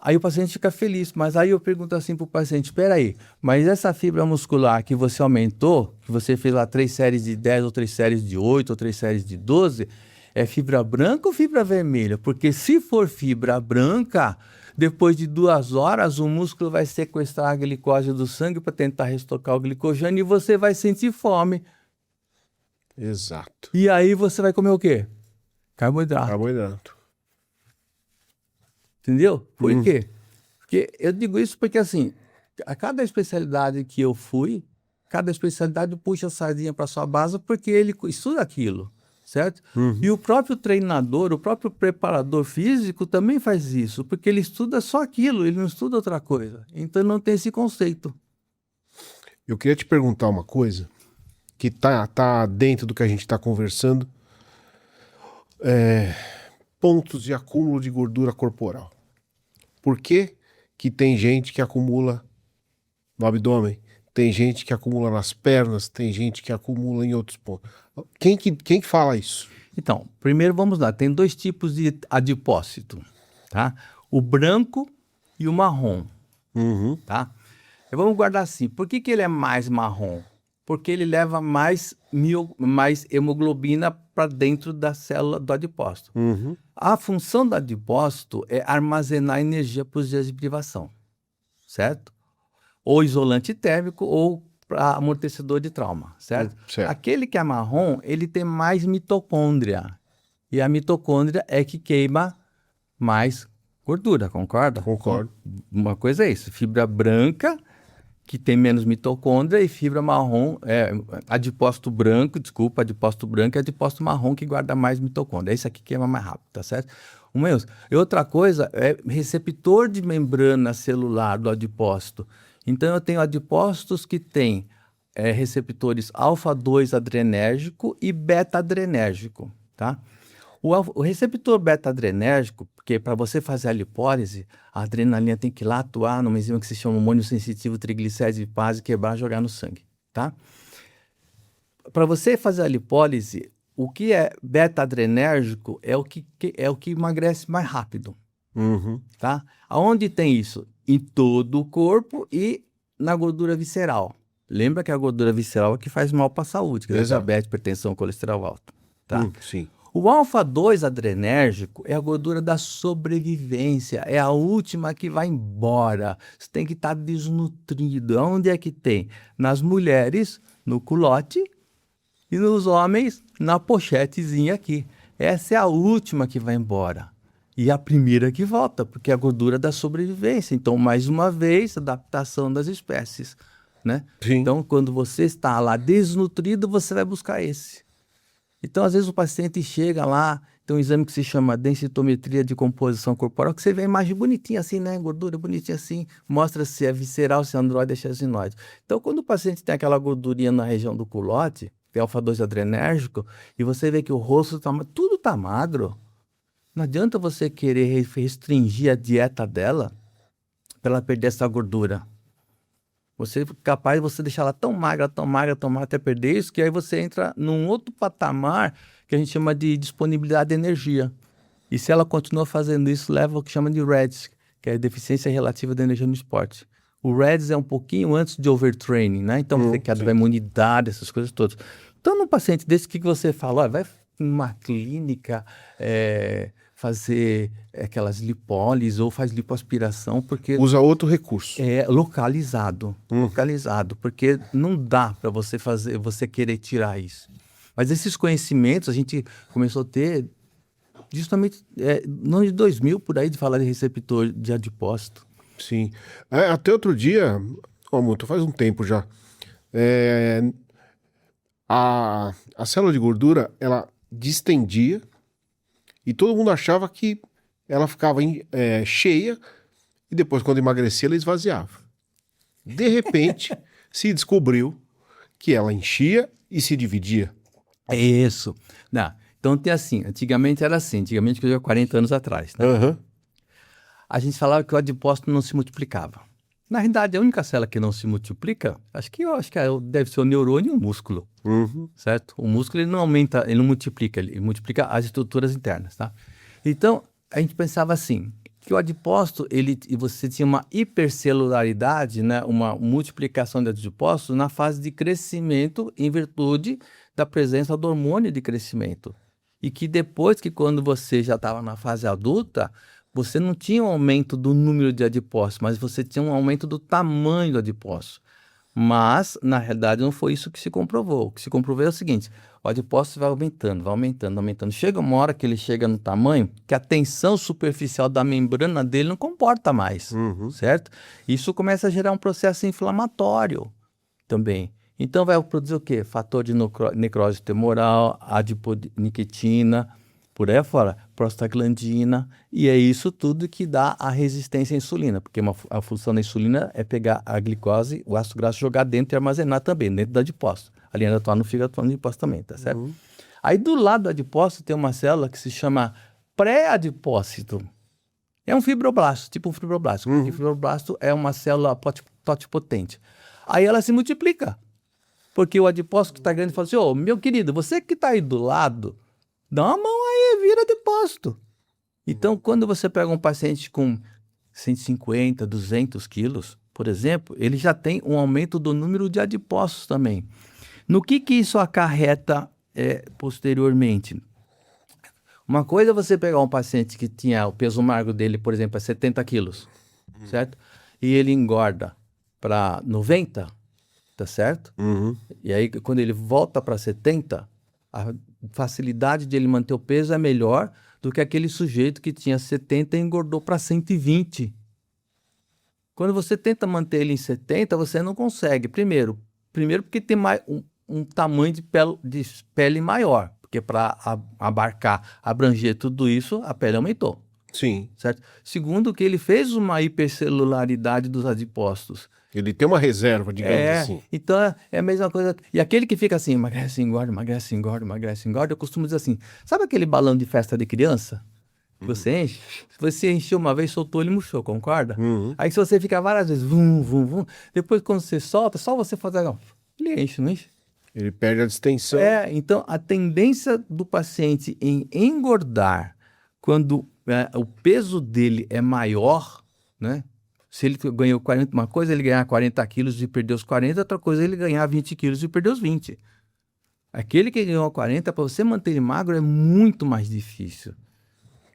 Aí o paciente fica feliz, mas aí eu pergunto assim para o paciente, espera aí, mas essa fibra muscular que você aumentou, que você fez lá 3 séries de 10, ou 3 séries de 8, ou 3 séries de 12, é fibra branca ou fibra vermelha? Porque se for fibra branca, depois de 2 horas, o músculo vai sequestrar a glicose do sangue para tentar restocar o glicogênio e você vai sentir fome. Exato. E aí você vai comer o quê? Carboidrato. Carboidrato. Entendeu? Por quê? Porque eu digo isso porque, assim, a cada especialidade que eu fui, cada especialidade puxa a sardinha para sua base porque ele estuda aquilo, certo? E o próprio treinador, o próprio preparador físico também faz isso, porque ele estuda só aquilo, ele não estuda outra coisa. Então não tem esse conceito. Eu queria te perguntar uma coisa que tá dentro do que a gente está conversando. Pontos de acúmulo de gordura corporal. Por que que tem gente que acumula no abdômen? Tem gente que acumula nas pernas, tem gente que acumula em outros pontos. Quem que fala isso? Então, primeiro vamos lá, tem 2 tipos de adipócito, tá? O branco e o marrom, tá? Vamos guardar assim, por que ele é mais marrom? Porque ele leva mais hemoglobina para dentro da célula do adipócito. A função do adipócito é armazenar energia para os dias de privação, certo? Ou isolante térmico ou para amortecedor de trauma, certo? Certo. Aquele que é marrom, ele tem mais mitocôndria. E a mitocôndria é que queima mais gordura, concorda? Concordo. Uma coisa é isso, fibra branca, que tem menos mitocôndria, e fibra marrom, adipócito branco e adipócito marrom, que guarda mais mitocôndria. Esse aqui queima mais rápido, tá certo? E outra coisa é receptor de membrana celular do adipócito. Então, eu tenho adipócitos que têm receptores alfa-2 adrenérgico e beta-adrenérgico, tá? O receptor beta-adrenérgico, porque para você fazer a lipólise, a adrenalina tem que ir lá atuar numa enzima que se chama hormônio sensitivo triglicérides lipase, quebrar, jogar no sangue, tá? Para você fazer a lipólise, o que é beta-adrenérgico é o que emagrece mais rápido, tá? Aonde tem isso? Em todo o corpo e na gordura visceral. Lembra que a gordura visceral é que faz mal para a saúde, que é diabetes, hipertensão, colesterol alto, tá? Sim. O alfa-2 adrenérgico é a gordura da sobrevivência, é a última que vai embora. Você tem que estar desnutrido. Onde é que tem? Nas mulheres, no culote, e nos homens, na pochetezinha aqui. Essa é a última que vai embora. E a primeira que volta, porque é a gordura da sobrevivência. Então, mais uma vez, adaptação das espécies, né? Sim. Então, quando você está lá desnutrido, você vai buscar esse. Então, às vezes o paciente chega lá, tem um exame que se chama densitometria de composição corporal, que você vê a imagem bonitinha assim, né? Gordura bonitinha assim, mostra se é visceral, se é androide, se é xenoide. Então, quando o paciente tem aquela gordurinha na região do culote, tem alfa-2 adrenérgico, e você vê que o rosto tudo tá magro, não adianta você querer restringir a dieta dela para ela perder essa gordura. Você é capaz de você deixar ela tão magra, até perder isso, que aí você entra num outro patamar que a gente chama de disponibilidade de energia. E se ela continua fazendo isso, leva o que chama de REDS, que é a deficiência relativa de energia no esporte. O REDS é um pouquinho antes de overtraining, né? Então, você quebra a imunidade, essas coisas todas. Então, num paciente desse, o que você fala? Vai numa clínica fazer aquelas lipólises ou faz lipoaspiração, porque Usa outro recurso. é localizado, porque não dá para você querer tirar isso. Mas esses conhecimentos a gente começou a ter justamente no ano de 2000, por aí, de falar de receptor de adipócito. Sim. Até outro dia, muito, faz um tempo já, a célula de gordura, ela distendia e todo mundo achava que ela ficava cheia e depois, quando emagrecia, ela esvaziava. De repente, se descobriu que ela enchia e se dividia. É isso. Não, então tem assim, antigamente era assim, que eu já 40 anos atrás, né? Uhum. A gente falava que o adipócito não se multiplicava. Na realidade, a única célula que não se multiplica, acho que deve ser o neurônio e o músculo, certo? O músculo ele não aumenta, ele não multiplica, ele multiplica as estruturas internas, tá? Então, a gente pensava assim, que o adipócito, você tinha uma hipercelularidade, né, uma multiplicação de adipócitos na fase de crescimento em virtude da presença do hormônio de crescimento. E que depois quando você já estava na fase adulta, você não tinha um aumento do número de adipócitos, mas você tinha um aumento do tamanho do adipócito. Mas, na realidade, não foi isso que se comprovou. O que se comprovou é o seguinte, o adipócito vai aumentando, aumentando. Chega uma hora que ele chega no tamanho que a tensão superficial da membrana dele não comporta mais, certo? Isso começa a gerar um processo inflamatório também. Então vai produzir o quê? Fator de necrose tumoral, adiponiquitina, por aí fora, prostaglandina, e é isso tudo que dá a resistência à insulina, porque a função da insulina é pegar a glicose, o ácido graxo, jogar dentro e armazenar também, dentro do adipócito. Ali ainda atuar no fígado, atuar no adipócito também, tá certo? Aí do lado do adipócito tem uma célula que se chama pré-adipócito. É um fibroblasto, tipo um fibroblasto. Porque fibroblasto é uma célula totipotente. Aí ela se multiplica. Porque o adipócito que está grande fala assim, meu querido, você que está aí do lado, dá uma mão aí, vira adipócito. Então, quando você pega um paciente com 150, 200 quilos, por exemplo, ele já tem um aumento do número de adipócitos também. No que isso acarreta posteriormente? Uma coisa é você pegar um paciente que tinha o peso magro dele, por exemplo, é 70 quilos, certo? E ele engorda para 90, tá certo? E aí, quando ele volta para 70, a facilidade de ele manter o peso é melhor do que aquele sujeito que tinha 70 e engordou para 120. Quando você tenta manter ele em 70, você não consegue. Primeiro porque tem mais um tamanho de pele maior, porque para abranger tudo isso, a pele aumentou. Sim. Certo? Segundo, que ele fez uma hipercelularidade dos adipócitos. Ele tem uma reserva, digamos assim. Então é a mesma coisa. E aquele que fica assim, emagrece, engorda, emagrece, engorda, emagrece, engorda, eu costumo dizer assim, sabe aquele balão de festa de criança? Você enche? Se você encheu uma vez, soltou, ele murchou, concorda? Aí se você fica várias vezes, vum, vum, vum, depois quando você solta, só você fazer, ele enche, não enche? Ele perde a distensão. Então a tendência do paciente em engordar quando o peso dele é maior, né? Se ele ganhou 40, uma coisa ele ganhar 40 quilos e perder os 40, outra coisa é ele ganhar 20 quilos e perder os 20. Aquele que ganhou 40, para você manter ele magro é muito mais difícil.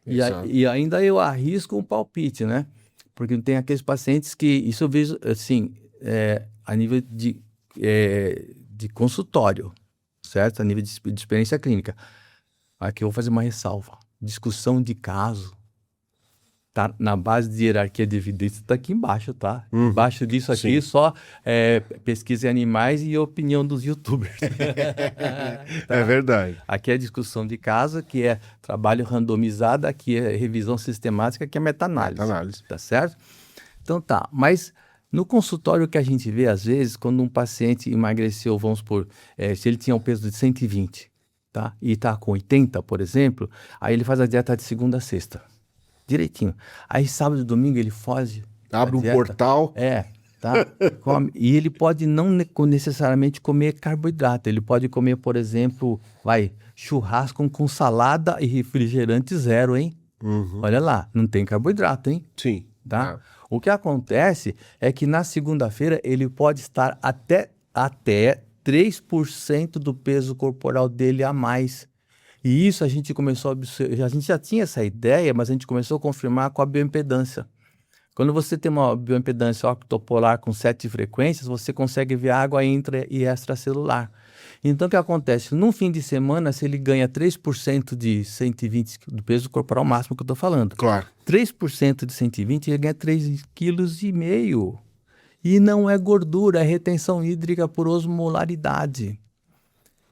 E ainda eu arrisco um palpite, né? Porque tem aqueles pacientes que, isso eu vejo assim, a nível de consultório, certo? A nível de experiência clínica. Aqui eu vou fazer uma ressalva. Discussão de caso. Tá na base de hierarquia de evidência, está aqui embaixo, tá? Embaixo disso aqui, só pesquisa em animais e opinião dos youtubers. Tá? É verdade. Aqui é discussão de caso, que é trabalho randomizado, aqui é revisão sistemática, que é meta-análise. Meta-análise. Tá certo? Então tá, mas no consultório que a gente vê, às vezes, quando um paciente emagreceu, vamos supor, se ele tinha um peso de 120, tá? E tá com 80, por exemplo, aí ele faz a dieta de segunda a sexta. Direitinho. Aí sábado e domingo ele foge. Abre um portal. Tá? Come. E ele pode não necessariamente comer carboidrato. Ele pode comer, por exemplo, churrasco com salada e refrigerante zero, hein? Olha lá, não tem carboidrato, hein? Sim. Tá? O que acontece é que na segunda-feira ele pode estar até 3% do peso corporal dele a mais. E isso a gente começou a observar, a gente já tinha essa ideia, mas a gente começou a confirmar com a bioimpedância. Quando você tem uma bioimpedância octopolar com 7 frequências, você consegue ver água intra e extracelular. Então, o que acontece? Num fim de semana, se ele ganha 3% de 120, do peso corporal máximo que eu estou falando, Claro. 3% de 120, ele ganha 3,5 kg. E não é gordura, é retenção hídrica por osmolaridade.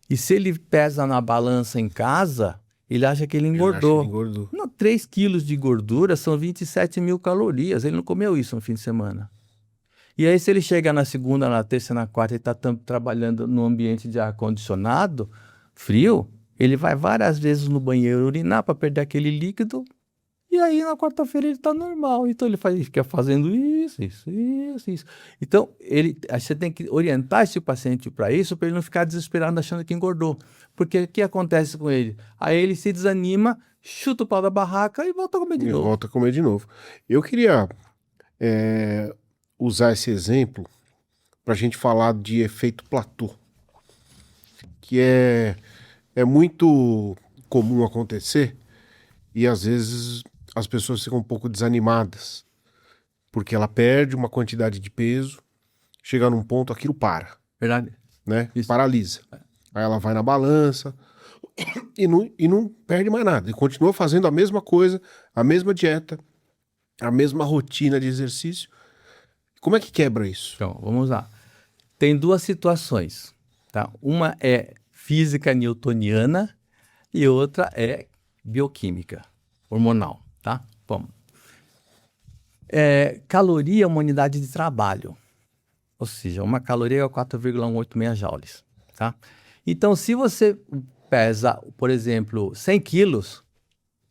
E se ele pesa na balança em casa, ele acha que ele engordou. Engordou. Não, 3 quilos de gordura são 27 mil calorias. Ele não comeu isso no fim de semana. E aí, se ele chega na segunda, na terça, na quarta e está trabalhando no ambiente de ar-condicionado, frio, ele vai várias vezes no banheiro urinar para perder aquele líquido. E aí, na quarta-feira, ele está normal. Então, ele fica fazendo isso. Então, você tem que orientar esse paciente para isso, para ele não ficar desesperado achando que engordou. Porque o que acontece com ele? Aí ele se desanima, chuta o pau da barraca e volta a comer de novo. Volta a comer de novo. Eu queria usar esse exemplo para a gente falar de efeito platô, que é muito comum acontecer e às vezes as pessoas ficam um pouco desanimadas porque ela perde uma quantidade de peso, chega num ponto, aquilo para, Verdade? né? Isso. Paralisa. Aí ela vai na balança e não perde mais nada. E continua fazendo a mesma coisa, a mesma dieta, a mesma rotina de exercício. Como é que quebra isso? Então, vamos lá. Tem duas situações, tá? Uma é física newtoniana e outra é bioquímica, hormonal, tá? Vamos. Caloria é uma unidade de trabalho. Ou seja, uma caloria é 4,186 joules, tá? Então, se você pesa, por exemplo, 100 quilos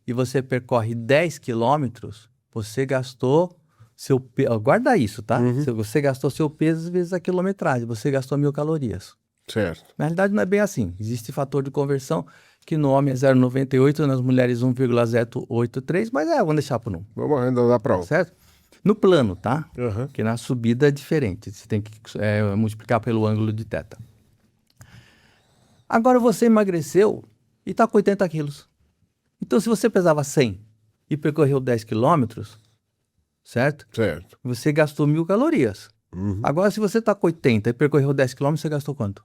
e você percorre 10 quilômetros, você gastou seu peso. Guarda isso, tá? Você gastou seu peso vezes a quilometragem, você gastou 1.000 calorias. Certo. Na realidade, não é bem assim. Existe fator de conversão que no homem é 0,98, nas mulheres 1,083, mas vamos deixar por um. Vamos arredondar para outro. Certo? No plano, tá? Uhum. Porque na subida é diferente. Você tem que multiplicar pelo ângulo de θ. Agora você emagreceu e está com 80 quilos. Então, se você pesava 100 e percorreu 10 quilômetros, certo? Certo. Você gastou 1.000 calorias. Uhum. Agora, se você está com 80 e percorreu 10 quilômetros, você gastou quanto?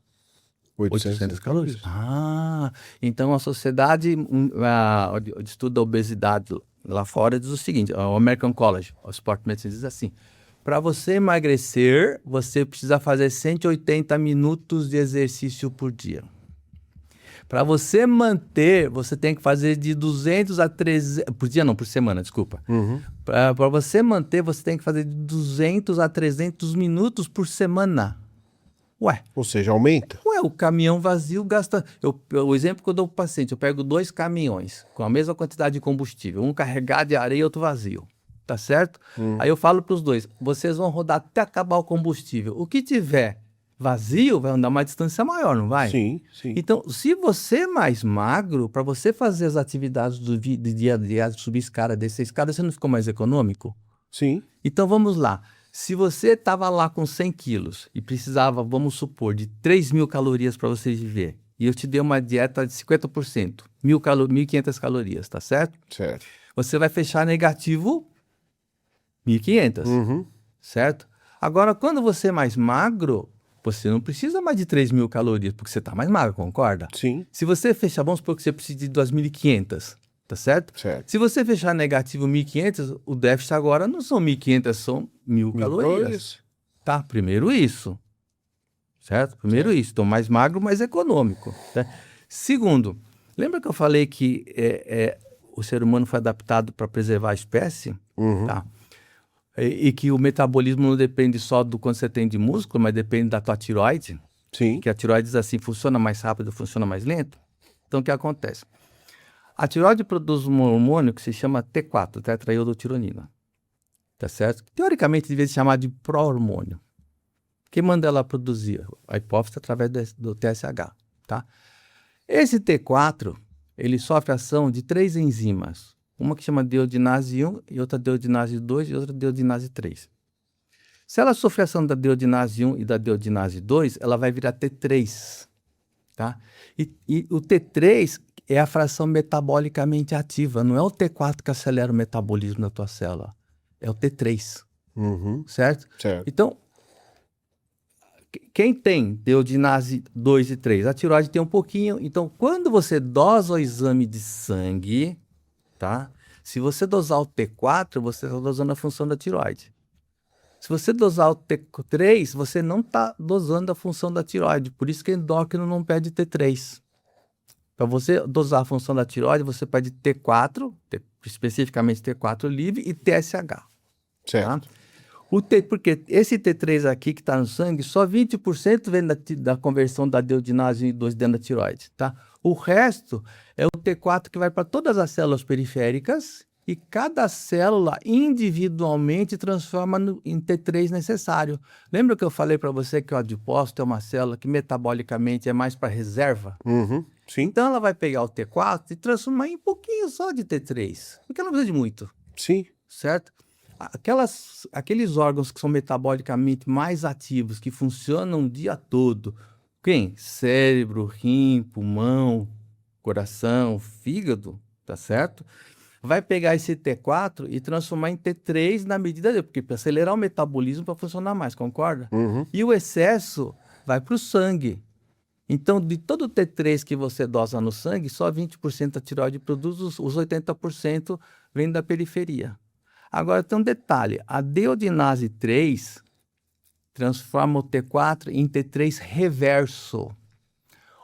800 calorias. Então a sociedade de estudo da obesidade lá fora diz o seguinte, o American College of Sport Medicine diz assim, para você emagrecer, você precisa fazer 180 minutos de exercício por dia. Para você manter, você tem que fazer de 200 a 300... Por dia não, por semana, desculpa. Uhum. Para você manter, você tem que fazer de 200 a 300 minutos por semana. Ué. Ou seja, aumenta. O caminhão vazio gasta... O exemplo que eu dou para o paciente, eu pego 2 caminhões com a mesma quantidade de combustível, um carregado de areia e outro vazio. Tá certo? Aí eu falo para os dois, vocês vão rodar até acabar o combustível. O que tiver vazio vai andar uma distância maior, não vai? Sim. Então, se você é mais magro, para você fazer as atividades do dia a dia, subir escada, descer escada, você não ficou mais econômico? Sim. Então, vamos lá. Se você estava lá com 100 quilos e precisava, vamos supor, de 3.000 calorias para você viver, e eu te dei uma dieta de 50%, 1.500 calorias, tá certo? Certo. Você vai fechar negativo 1.500, certo? Agora, quando você é mais magro, você não precisa mais de 3.000 calorias, porque você está mais magro, concorda? Sim. Se você fechar, vamos supor que você precisa de 2.500, tá certo? Certo. Se você fechar negativo 1.500, o déficit agora não são 1.500, são 1.000 calorias. Tá? Primeiro isso. Certo? Primeiro isso. Então, mais magro, mais econômico. Tá? Segundo, lembra que eu falei que o ser humano foi adaptado para preservar a espécie? Tá? E que o metabolismo não depende só do quanto você tem de músculo, mas depende da tua tireoide. Sim. Que a tireoide diz assim, funciona mais rápido, funciona mais lento. Então, o que acontece? A tireoide produz um hormônio que se chama T4, tetraiodotironina. Tá certo? Teoricamente, devia se chamar de pró-hormônio. Quem manda ela produzir? A hipófise através do TSH. Tá? Esse T4, ele sofre ação de 3 enzimas. Uma que chama deodinase 1, e outra deodinase 2 e outra deodinase 3. Se ela sofrer ação da deodinase 1 e da deodinase 2, ela vai virar T3. Tá? E o T3, é a fração metabolicamente ativa. Não é o T4 que acelera o metabolismo da tua célula. É o T3, certo? Certo. Então, quem tem deodinase 2 e 3? A tireoide tem um pouquinho. Então, quando você dosa o exame de sangue, tá? Se você dosar o T4, você está dosando a função da tireoide. Se você dosar o T3, você não está dosando a função da tireoide. Por isso que endócrino não pede T3. Para você dosar a função da tireoide, você pede T4, especificamente T4 livre e TSH. Certo. Tá? Porque esse T3 aqui que está no sangue, só 20% vem da conversão da deodinase 2 dentro da tireoide. Tá? O resto é o T4 que vai para todas as células periféricas e cada célula individualmente transforma em T3 necessário. Lembra que eu falei para você que o adipócito é uma célula que metabolicamente é mais para reserva? Sim. Então ela vai pegar o T4 e transformar em um pouquinho só de T3, porque ela não precisa de muito. Sim. Certo? Aqueles órgãos que são metabolicamente mais ativos, que funcionam o dia todo, quem? Cérebro, rim, pulmão, coração, fígado, tá certo? Vai pegar esse T4 e transformar em T3 na medida dele, porque para acelerar o metabolismo para funcionar mais, concorda? E o excesso vai para o sangue. Então, de todo o T3 que você dosa no sangue, só 20% da tireoide produz, os 80% vem da periferia. Agora, tem um detalhe. A deodinase 3 transforma o T4 em T3 reverso.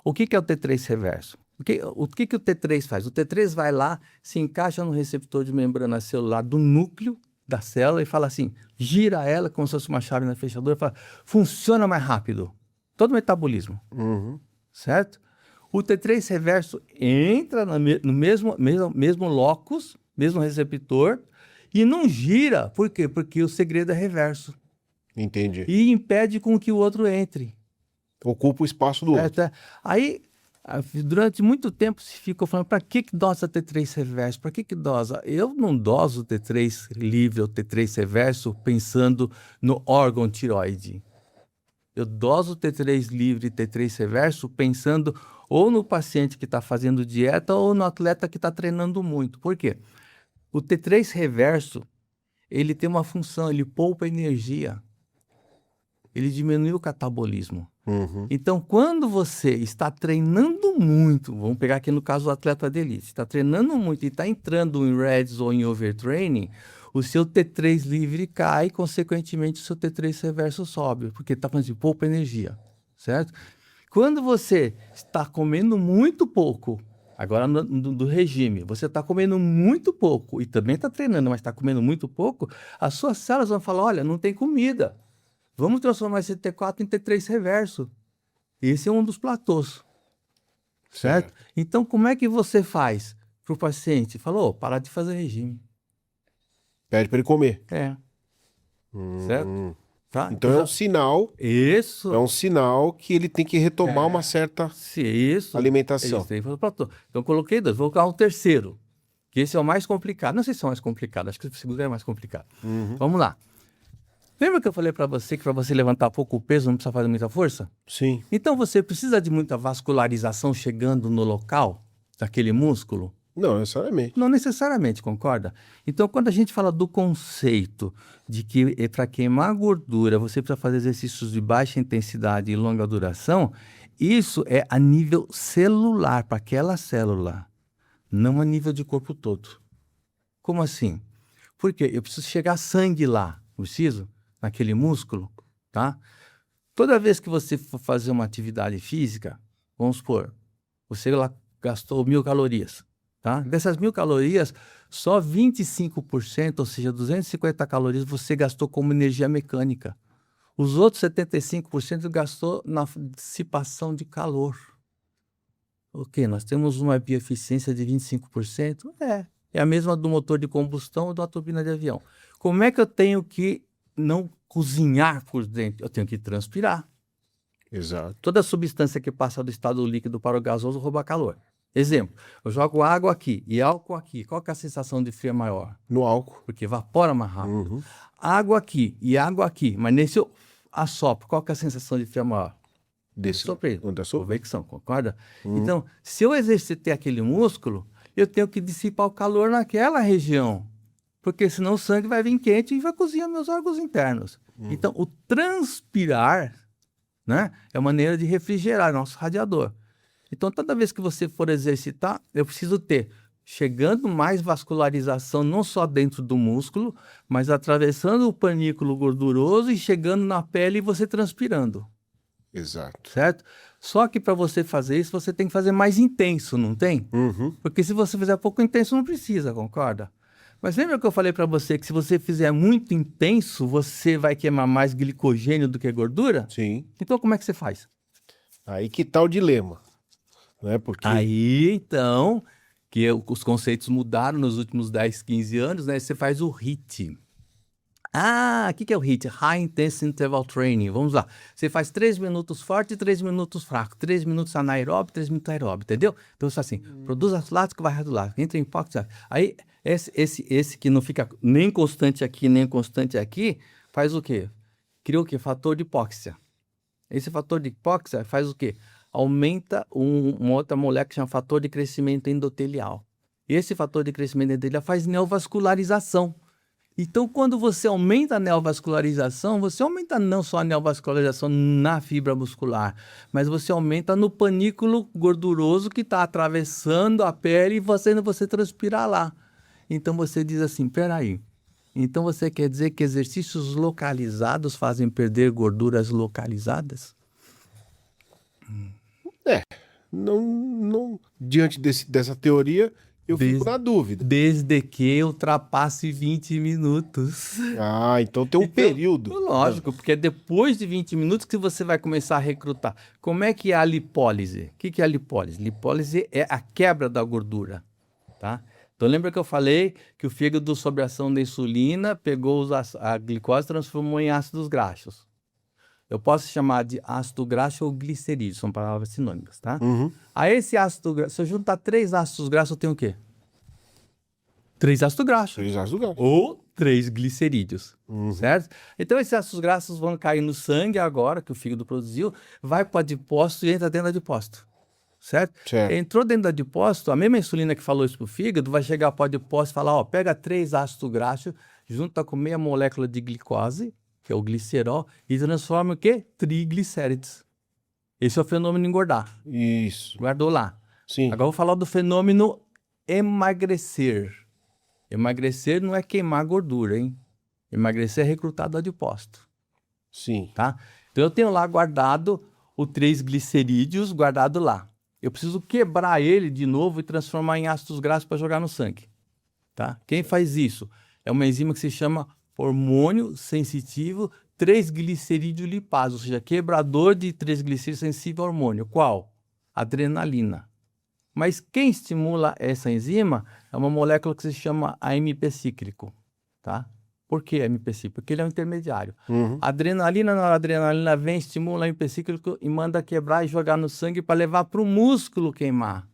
O que é o T3 reverso? O que o T3 faz? O T3 vai lá, se encaixa no receptor de membrana celular do núcleo da célula e fala assim, gira ela como se fosse uma chave na fechadura e fala, funciona mais rápido. Todo o metabolismo. Certo? O T3 reverso entra no mesmo locus, mesmo receptor, e não gira. Por quê? Porque o segredo é reverso. Entendi. E impede com que o outro entre. Ocupa o espaço do outro. Aí, durante muito tempo, se ficou falando, para que dosa T3 reverso? Para que dosa? Eu não doso T3 livre ou T3 reverso pensando no órgão tireoide. Eu doso T3 livre e T3 reverso pensando ou no paciente que está fazendo dieta ou no atleta que está treinando muito. Por quê? O T3 reverso, ele tem uma função, ele poupa energia. Ele diminui o catabolismo. Então, quando você está treinando muito, vamos pegar aqui no caso do atleta de elite, está treinando muito e está entrando em REDS ou em overtraining, o seu T3 livre cai, consequentemente o seu T3 reverso sobe, porque está falando de poupa energia, certo? Quando você está comendo muito pouco, agora do regime, você está comendo muito pouco e também está treinando, mas está comendo muito pouco, as suas células vão falar, olha, não tem comida, vamos transformar esse T4 em T3 reverso. Esse é um dos platôs, certo? Então, como é que você faz para o paciente? Falou, parar de fazer regime. Pede para ele comer. Certo? Tá? Então é um sinal. Isso. É um sinal que ele tem que retomar uma certa alimentação. Então, coloquei dois. Vou colocar um terceiro, que esse é o mais complicado. Não sei se é o mais complicado, acho que o segundo é mais complicado. Vamos lá. Lembra que eu falei para você que para você levantar pouco peso não precisa fazer muita força? Sim. Então, você precisa de muita vascularização chegando no local daquele músculo? Não necessariamente. Não necessariamente, concorda? Então, quando a gente fala do conceito de que para queimar gordura você precisa fazer exercícios de baixa intensidade e longa duração, isso é a nível celular, para aquela célula, não a nível de corpo todo. Como assim? Porque eu preciso chegar sangue lá, preciso, naquele músculo, tá? Toda vez que você for fazer uma atividade física, vamos supor, você lá gastou 1.000 calorias. Tá? Dessas 1.000 calorias, só 25%, ou seja, 250 calorias, você gastou como energia mecânica. Os outros 75% gastou na dissipação de calor. Ok, nós temos uma bioeficiência de 25%? É a mesma do motor de combustão ou da turbina de avião. Como é que eu tenho que não cozinhar por dentro? Eu tenho que transpirar. Exato. Toda substância que passa do estado líquido para o gasoso rouba calor. Exemplo, eu jogo água aqui e álcool aqui. Qual que é a sensação de frio maior? No álcool. Porque evapora mais rápido. Água aqui e água aqui. Mas nesse eu assopro, qual que é a sensação de frio maior? Onde é sopro? Convecção, concorda? Então, se eu exercitei aquele músculo, eu tenho que dissipar o calor naquela região, porque senão o sangue vai vir quente e vai cozinhar meus órgãos internos. Então, o transpirar, né, é a maneira de refrigerar nosso radiador. Então, toda vez que você for exercitar, eu preciso ter chegando mais vascularização, não só dentro do músculo, mas atravessando o panículo gorduroso e chegando na pele e você transpirando. Exato. Certo? Só que para você fazer isso, você tem que fazer mais intenso, não tem? Porque se você fizer pouco intenso, não precisa, concorda? Mas lembra que eu falei para você que se você fizer muito intenso, você vai queimar mais glicogênio do que gordura? Sim. Então, como é que você faz? Aí que tá o dilema, né? Porque Aí, então, os conceitos mudaram nos últimos 10, 15 anos, né? Você faz o HIIT. O que é o HIIT? High Intensity Interval Training. Vamos lá. Você faz 3 minutos forte e 3 minutos fraco. 3 minutos anaeróbio, 3 minutos aeróbio, entendeu? Então, você faz assim, produz lático, vai do lado. Entra em hipóxia. Aí, esse que não fica nem constante aqui, nem constante aqui, faz o quê? Cria o quê? Fator de hipóxia. Esse fator de hipóxia faz o quê? Aumenta uma outra molécula que chama fator de crescimento endotelial. E esse fator de crescimento endotelial faz neovascularização. Então, quando você aumenta a neovascularização, você aumenta não só a neovascularização na fibra muscular, mas você aumenta no panículo gorduroso que está atravessando a pele e fazendo você transpirar lá. Então, você diz assim, peraí, então você quer dizer que exercícios localizados fazem perder gorduras localizadas? não, diante dessa teoria, eu fico na dúvida. Desde que ultrapasse 20 minutos. Então tem um período. Lógico, porque é depois de 20 minutos que você vai começar a recrutar. Como é que é a lipólise? O que é a lipólise? Lipólise é a quebra da gordura, tá? Então lembra que eu falei que o fígado, sob a ação da insulina, pegou a glicose e transformou em ácidos graxos. Eu posso chamar de ácido graxo ou glicerídeo, são palavras sinônimas, tá? Aí esse ácido graxo, se eu juntar 3 ácidos graxos, eu tenho o quê? 3 ácidos graxos. 3 ácidos graxos. Ou 3 glicerídeos, certo? Então esses ácidos graxos vão cair no sangue agora, que o fígado produziu, vai para o adipócito e entra dentro do adipócito, certo? Entrou dentro do adipócito, a mesma insulina que falou isso para o fígado vai chegar para o adipócito e falar, pega 3 ácidos graxos, junta com meia molécula de glicose, que é o glicerol, e transforma o quê? Triglicérides. Esse é o fenômeno engordar. Isso. Guardou lá. Sim. Agora eu vou falar do fenômeno emagrecer. Emagrecer não é queimar gordura, hein? Emagrecer é recrutar do adipócito. Sim. Tá? Então eu tenho lá guardado o 3 glicerídeos guardado lá. Eu preciso quebrar ele de novo e transformar em ácidos graxos para jogar no sangue. Tá? Quem faz isso? É uma enzima que se chama hormônio sensitivo 3-glicerídeo lipase, ou seja, quebrador de 3-glicerídeo sensível ao hormônio. Qual? Adrenalina. Mas quem estimula essa enzima é uma molécula que se chama AMP cíclico, tá? Por que AMP cíclico? Porque ele é um intermediário. Adrenalina, noradrenalina vem, estimula o AMP cíclico e manda quebrar e jogar no sangue para levar para o músculo queimar.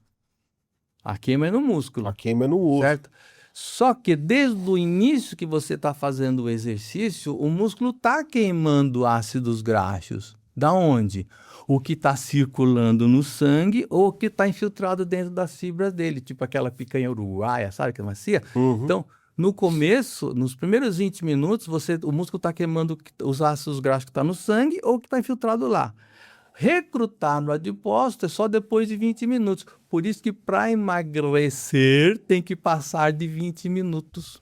A queima é no músculo. A queima é no osso. Certo? Só que desde o início que você está fazendo o exercício, o músculo está queimando ácidos graxos. Da onde? O que está circulando no sangue ou o que está infiltrado dentro das fibras dele, tipo aquela picanha uruguaia, sabe que é macia? Então, no começo, nos primeiros 20 minutos, o músculo está queimando os ácidos graxos que estão no sangue ou que está infiltrado lá. Recrutar no adipócito é só depois de 20 minutos. Por isso que para emagrecer tem que passar de 20 minutos.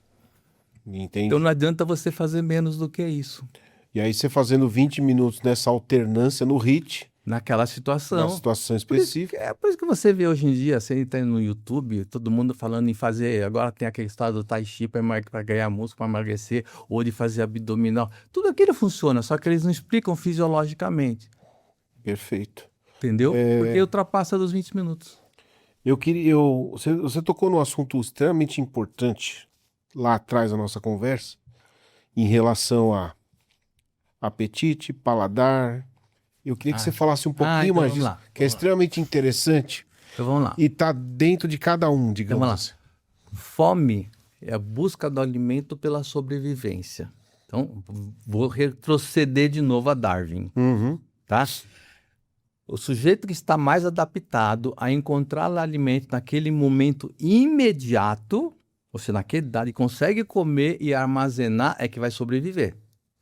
Entendi. Então não adianta você fazer menos do que isso. E aí você fazendo 20 minutos nessa alternância no HIIT, naquela situação. na situação específica. Por isso que você vê hoje em dia, você entra no YouTube, todo mundo falando em fazer, agora tem aquele estado do Tai Chi para ganhar músculo, para emagrecer, ou de fazer abdominal. Tudo aquilo funciona, só que eles não explicam fisiologicamente. Perfeito. Entendeu? Porque ultrapassa dos 20 minutos. Você tocou num assunto extremamente importante lá atrás da nossa conversa, em relação a apetite, paladar. Eu queria que você falasse um pouquinho então mais disso, que é extremamente interessante. Então vamos lá. E está dentro de cada um, digamos assim. Fome é a busca do alimento pela sobrevivência. Então, vou retroceder de novo a Darwin. Tá? O sujeito que está mais adaptado a encontrar alimento naquele momento imediato, ou seja, naquela idade, consegue comer e armazenar, é que vai sobreviver.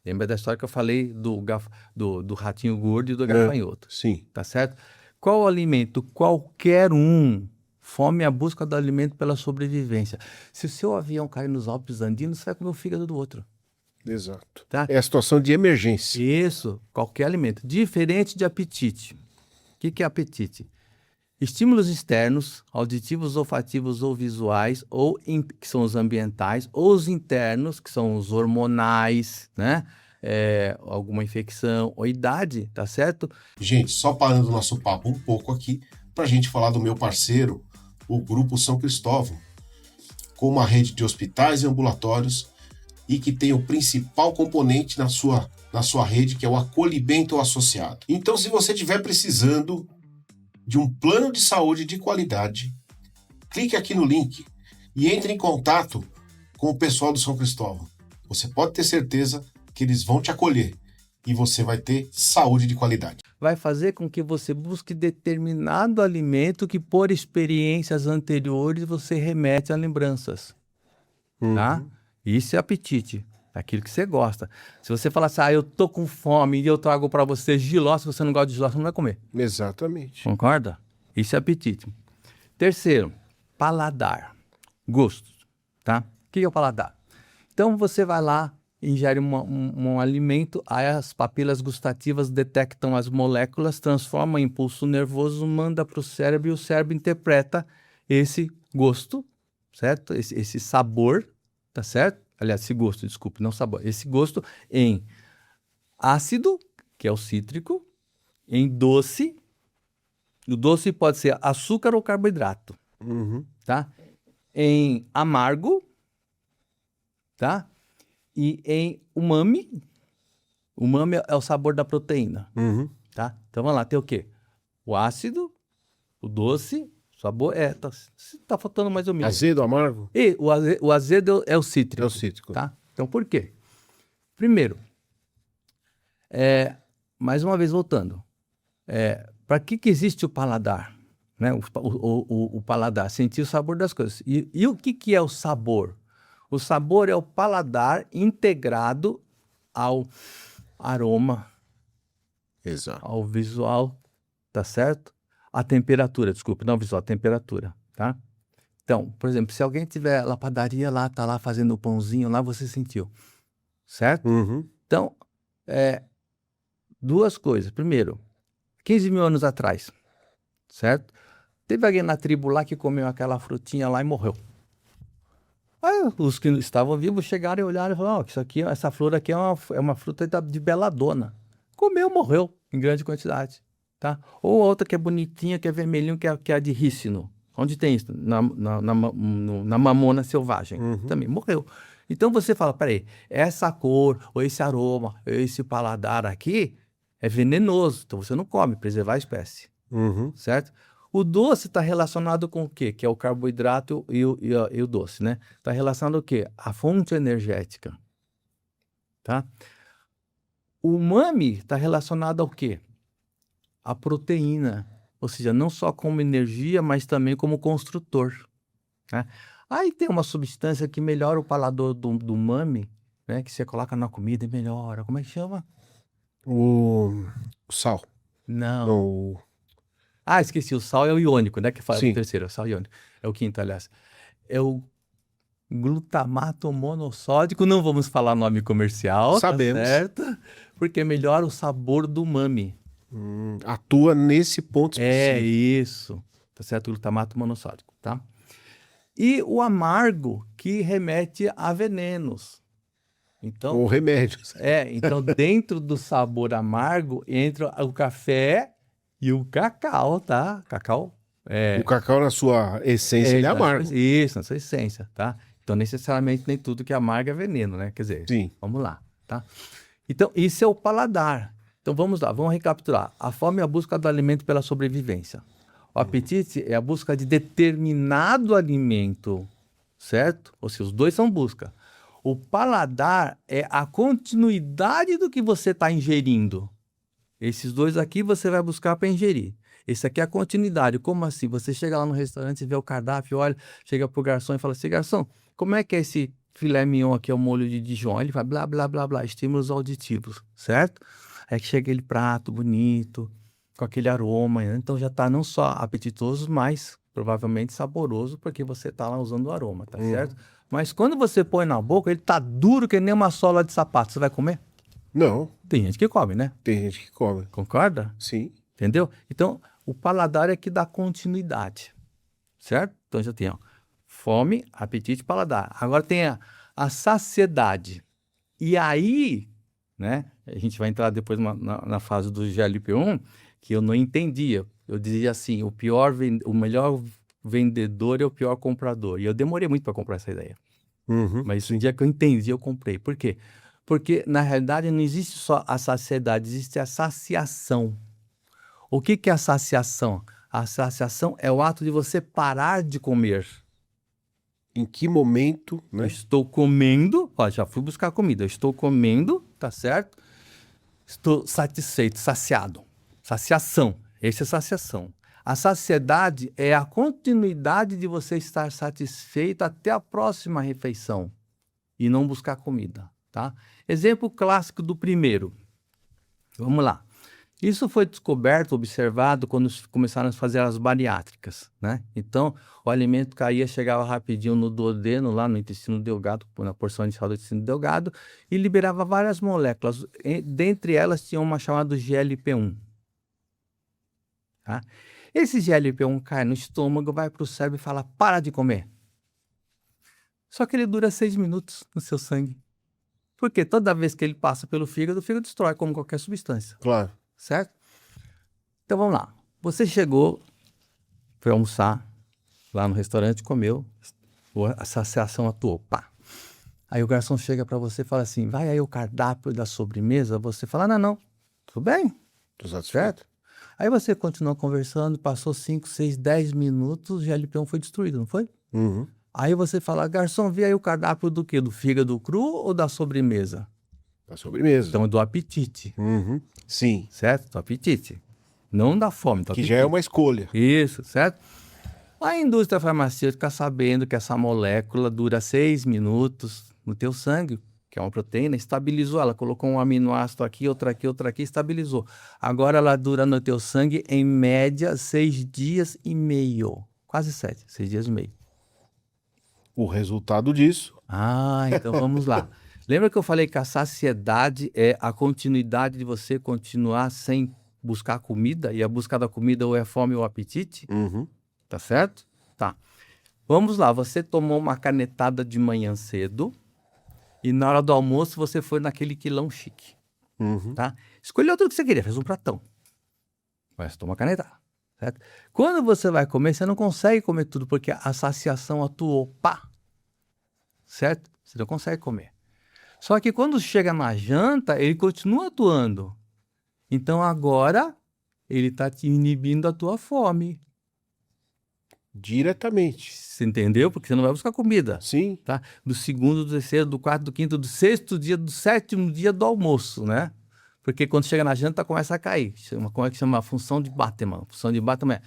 Lembra da história que eu falei do ratinho gordo e do gafanhoto? Sim. Tá certo? Qual o alimento? Qualquer um. Fome é a busca do alimento pela sobrevivência. Se o seu avião cair nos Alpes Andinos, você vai comer o fígado do outro. Exato. Tá? É a situação de emergência. Isso, qualquer alimento. Diferente de apetite. O que é apetite? Estímulos externos, auditivos, olfativos ou visuais, que são os ambientais, ou os internos, que são os hormonais, né? Alguma infecção ou idade, tá certo? Gente, só parando o nosso papo um pouco aqui, para a gente falar do meu parceiro, o Grupo São Cristóvão, com uma rede de hospitais e ambulatórios e que tem o principal componente na sua rede, que é o acolhimento associado. Então, se você estiver precisando de um plano de saúde de qualidade, clique aqui no link e entre em contato com o pessoal do São Cristóvão. Você pode ter certeza que eles vão te acolher e você vai ter saúde de qualidade. Vai fazer com que você busque determinado alimento que, por experiências anteriores, você remete a lembranças. Tá? Isso é apetite, é aquilo que você gosta. Se você falar assim, eu tô com fome e eu trago para você jiló, se você não gosta de jiló, você não vai comer. Exatamente. Concorda? Isso é apetite. Terceiro, paladar. Gosto, tá? O que é o paladar? Então, você vai lá, ingere um alimento, aí as papilas gustativas detectam as moléculas, transformam em impulso nervoso, manda para o cérebro e o cérebro interpreta esse gosto, certo? Esse sabor, tá certo? Aliás, esse gosto, desculpe, não sabor. Esse gosto em ácido, que é o cítrico, em doce. O doce pode ser açúcar ou carboidrato, tá? Em amargo, tá? E em umami. Umami é o sabor da proteína, tá? Então vamos lá, tem o quê? O ácido, o doce, o sabor tá faltando mais ou menos. Azedo, amargo? E o azedo é o cítrico. É o cítrico. Tá? Então por quê? Primeiro, mais uma vez voltando, para que existe o paladar? Né? O paladar, sentir o sabor das coisas. E o que é o sabor? O sabor é o paladar integrado ao aroma, Exato. ao visual, tá certo? A temperatura, desculpe, não visual, a temperatura, tá? Então, por exemplo, se alguém tiver na padaria lá, tá lá fazendo o pãozinho lá, você sentiu, certo? Então, duas coisas. Primeiro, 15 mil anos atrás, certo? Teve alguém na tribo lá que comeu aquela frutinha lá e morreu. Aí os que estavam vivos chegaram e olharam e falaram, essa flor aqui é uma fruta de beladona. Comeu, morreu em grande quantidade, tá? Ou outra que é bonitinha, que é vermelhinho, que é a de rícino. Onde tem isso? Na mamona selvagem. Também morreu. Então você fala, peraí, essa cor, ou esse aroma, ou esse paladar aqui é venenoso. Então você não come, preservar a espécie. Certo? O doce está relacionado com o quê? Que é o carboidrato e o doce, né? Está relacionado ao quê? A fonte energética. Tá? O umami está relacionado ao quê? A proteína. Ou seja, não só como energia, mas também como construtor. Né? Aí tem uma substância que melhora o paladar do umami, né? Que você coloca na comida e melhora. Como é que chama? O sal. Não. Esqueci. O sal é o iônico, né? Que fala Sim. o terceiro, o sal iônico. É o quinto, aliás. É o glutamato monossódico. Não vamos falar nome comercial, Sabemos. tá certo? Porque melhora o sabor do umami. Atua nesse ponto específico. É isso, tá certo? O glutamato monossódico, tá? E o amargo, que remete a venenos. Então, Ou remédios. então dentro do sabor amargo entra o café e o cacau, tá? Cacau O cacau, na sua essência, ele é amargo. Isso, na sua essência, tá? Então, necessariamente, nem tudo que é amargo é veneno, né? Quer dizer, Sim. Vamos lá, tá? Então, isso é o paladar. Então, vamos lá, vamos recapitular. A fome é a busca do alimento pela sobrevivência. O apetite é a busca de determinado alimento, certo? Ou seja, os dois são busca. O paladar é a continuidade do que você está ingerindo. Esses dois aqui você vai buscar para ingerir. Esse aqui é a continuidade. Como assim? Você chega lá no restaurante, vê o cardápio, olha, chega pro garçom e fala assim, garçom, como é que é esse filé mignon aqui, é o molho de Dijon? Ele vai blá, blá, blá, blá, estímulos auditivos, certo? Aí que chega aquele prato bonito, com aquele aroma, né? Então já tá não só apetitoso, mas provavelmente saboroso, porque você tá lá usando o aroma, tá certo? Mas quando você põe na boca, ele tá duro que nem uma sola de sapato. Você vai comer? Não, Tem gente que come, né? tem gente que come. Concorda? Sim. Entendeu? Então, o paladar é que dá continuidade, certo? Então já tem, ó, fome, apetite, paladar. Agora tem a saciedade. E aí, né, a gente vai entrar depois na fase do GLP-1, que eu não entendia. Eu dizia assim, o melhor vendedor é o pior comprador. E eu demorei muito para comprar essa ideia. Mas um dia que eu entendi, eu comprei. Por quê? Porque, na realidade, não existe só a saciedade, existe a saciação. O que é a saciação? A saciação é o ato de você parar de comer. Em que momento, Eu né? estou comendo, ó, já fui buscar comida, eu estou comendo, tá certo? Estou satisfeito, saciado. Saciação, essa é saciação. A saciedade é a continuidade de você estar satisfeito até a próxima refeição e não buscar comida, tá? Exemplo clássico do primeiro. Vamos lá. Isso foi descoberto, observado, quando começaram a fazer as bariátricas, né? Então, o alimento caía, chegava rapidinho no duodeno, lá no intestino delgado, na porção inicial do intestino delgado, e liberava várias moléculas. Dentre elas, tinha uma chamada GLP-1. Tá? Esse GLP-1 cai no estômago, vai para o cérebro e fala, para de comer. Só que ele dura 6 minutos no seu sangue. Porque toda vez que ele passa pelo fígado, o fígado destrói, como qualquer substância. Claro. Certo? Então vamos lá. Você chegou, foi almoçar lá no restaurante, comeu, a saciação atuou, pá. Aí o garçom chega para você e fala assim, vai aí o cardápio da sobremesa, você fala, não, tudo bem, Tô satisfeito. certo? Aí você continua conversando, passou 5, 6, 10 minutos, o GLP-1 foi destruído, não foi? Aí você fala, garçom, vê aí o cardápio do quê? Do fígado cru ou da sobremesa? Da sobremesa. Então, do apetite, Sim. certo? Do apetite. Não da fome, do Que apetite. já é uma escolha. Isso, certo? A indústria farmacêutica, sabendo que essa molécula dura 6 minutos no teu sangue, que é uma proteína, estabilizou ela, colocou um aminoácido aqui, outra aqui, estabilizou. Agora ela dura no teu sangue, em média, 6 dias e meio. Quase 7, 6 dias e meio. O resultado disso. Ah, então vamos lá. Lembra que eu falei que a saciedade é a continuidade de você continuar sem buscar comida? E a busca da comida ou é fome ou apetite? Tá certo? Tá. Vamos lá, você tomou uma canetada de manhã cedo e na hora do almoço você foi naquele quilão chique, tá? Escolheu tudo que você queria, fez um pratão. Mas toma canetada, certo? Quando você vai comer, você não consegue comer tudo porque a saciação atuou, pá, certo? Você não consegue comer. Só que quando chega na janta, ele continua atuando. Então agora ele está te inibindo a tua fome. Diretamente. Você entendeu? Porque você não vai buscar comida. Sim. Tá? Do segundo, do terceiro, do quarto, do quinto, do sexto dia, do sétimo dia do almoço, né? Porque quando chega na janta, começa a cair. Como é que chama? A função de Bateman. A função de Bateman é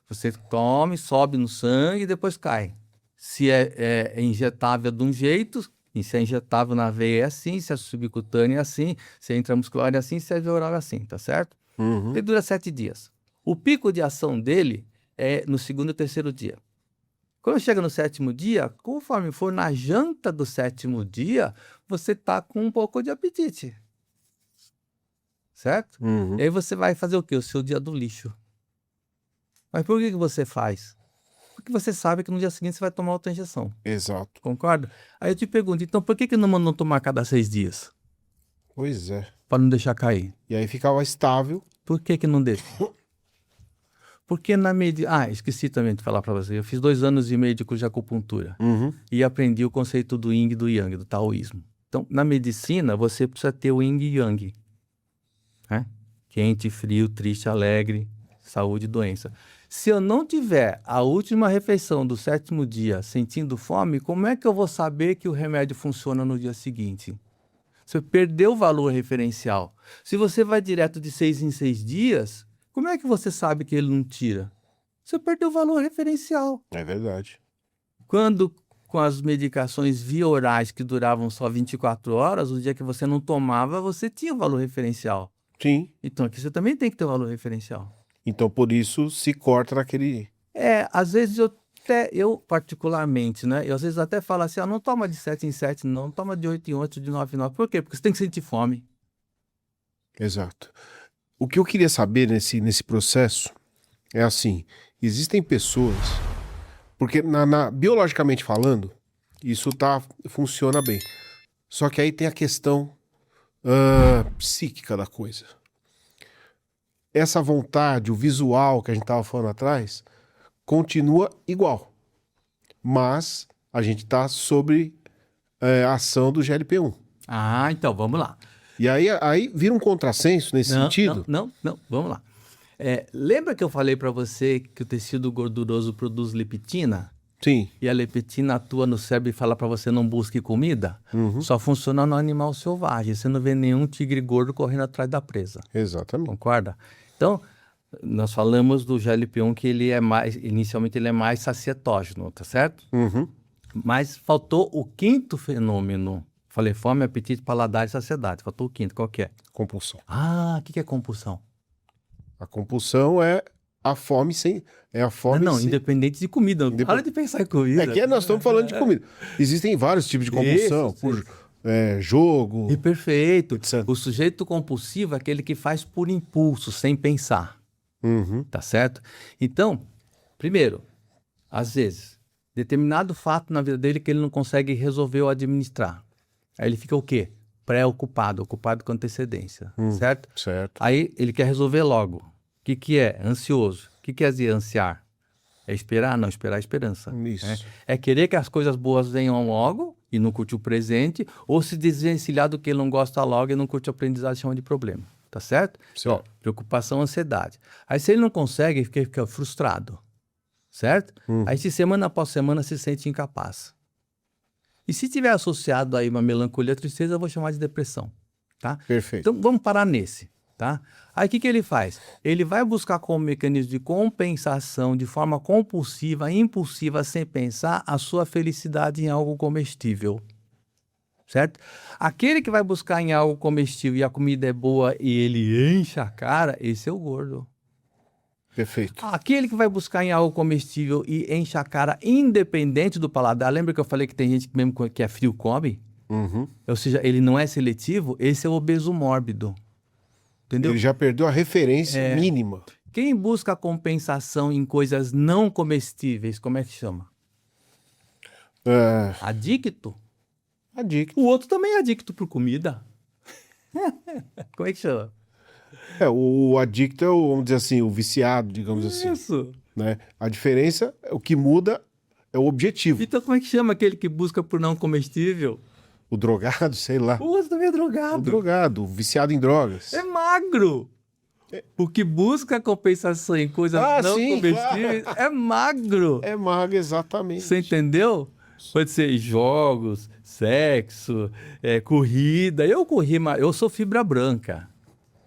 você come, sobe no sangue e depois cai. Se é injetável de um jeito, e se é injetável na veia é assim, se é subcutânea é assim, se é intramuscular é assim, se é oral é assim, tá certo? Ele dura 7 dias. O pico de ação dele é no segundo e terceiro dia. Quando chega no 7º dia, conforme for na janta do 7º dia, você tá com um pouco de apetite. Certo? E aí você vai fazer o quê? O seu dia do lixo. Mas por que você faz? Porque você sabe que no dia seguinte você vai tomar outra injeção. Exato. Concorda? Aí eu te pergunto, então por que não mandam tomar cada 6 dias? Pois é. Para não deixar cair. E aí ficava estável. Por que não deixa? Porque na medicina... Ah, esqueci também de falar para você. Eu fiz 2 anos e meio de curso de acupuntura. E aprendi o conceito do yin e do yang, do taoísmo. Então, na medicina, você precisa ter o yin e yang. Né? Quente, frio, triste, alegre, saúde e doença. Se eu não tiver a última refeição do 7º dia sentindo fome, como é que eu vou saber que o remédio funciona no dia seguinte? Você perdeu o valor referencial. Se você vai direto de 6 em 6 dias, como é que você sabe que ele não tira? Você perdeu o valor referencial. É verdade. Quando com as medicações via orais que duravam só 24 horas, o dia que você não tomava, você tinha o valor referencial. Sim. Então aqui você também tem que ter o valor referencial. Então, por isso, se corta naquele... Às vezes eu particularmente, né? Eu às vezes até falo assim, não toma de 7 em 7, não toma de 8 em 8, de 9 em 9. Por quê? Porque você tem que sentir fome. Exato. O que eu queria saber nesse processo é assim, existem pessoas, porque biologicamente falando, isso funciona bem. Só que aí tem a questão psíquica da coisa. Essa vontade, o visual que a gente estava falando atrás, continua igual. Mas a gente está sobre a ação do GLP-1. Ah, então vamos lá. E aí vira um contrassenso nesse sentido? Não, vamos lá. Lembra que eu falei para você que o tecido gorduroso produz leptina? Sim. E a leptina atua no cérebro e fala para você não busque comida? Só funciona no animal selvagem. Você não vê nenhum tigre gordo correndo atrás da presa. Exatamente. Concorda? Então, nós falamos do GLP-1 que inicialmente ele é mais sacietógeno, tá certo? Mas faltou o quinto fenômeno. Falei fome, apetite, paladar e saciedade. Faltou o quinto, qual que é? Compulsão. Ah, o que é compulsão? A compulsão é a fome sem... É a fome Não, sem... independente de comida. Para de pensar em comida. É que nós estamos falando de comida. Existem vários tipos de compulsão. Por jogo... E perfeito. etc. O sujeito compulsivo é aquele que faz por impulso, sem pensar. Tá certo? Então, primeiro, às vezes, determinado fato na vida dele que ele não consegue resolver ou administrar. Aí ele fica o quê? Preocupado, ocupado com antecedência, certo? Certo. Aí ele quer resolver logo. O que é? Ansioso. O que é ansiar? É esperar? Não, esperar é esperança. Isso. É querer que as coisas boas venham logo e não curte o presente, ou se desvencilhar do que ele não gosta logo e não curte o aprendizado, chama de problema. Tá certo? Ó, preocupação, ansiedade. Aí se ele não consegue, ele fica frustrado. Certo? Aí se semana após semana se sente incapaz. E se tiver associado aí uma melancolia, tristeza, eu vou chamar de depressão. Tá? Perfeito. Então vamos parar nesse. Tá? Aí o que ele faz? Ele vai buscar como mecanismo de compensação, de forma compulsiva, impulsiva, sem pensar, a sua felicidade em algo comestível. Certo? Aquele que vai buscar em algo comestível e a comida é boa e ele enche a cara, esse é o gordo. Perfeito. Aquele que vai buscar em algo comestível e enche a cara independente do paladar, lembra que eu falei que tem gente que mesmo que é frio come? Ou seja, ele não é seletivo, esse é o obeso mórbido. Entendeu? Ele já perdeu a referência mínima. Quem busca compensação em coisas não comestíveis, como é que chama? Adicto? Adicto. O outro também é adicto por comida. Como é que chama? O adicto é vamos dizer assim, o viciado, digamos assim. Isso. Né? A diferença, o que muda é o objetivo. Então como é que chama aquele que busca por não comestível? O drogado, sei lá. O outro também é drogado. O drogado, o viciado em drogas. É magro. O que busca compensação em coisas não comestíveis é magro. É magro, exatamente. Você entendeu? Pode ser jogos, sexo, corrida. Eu sou fibra branca.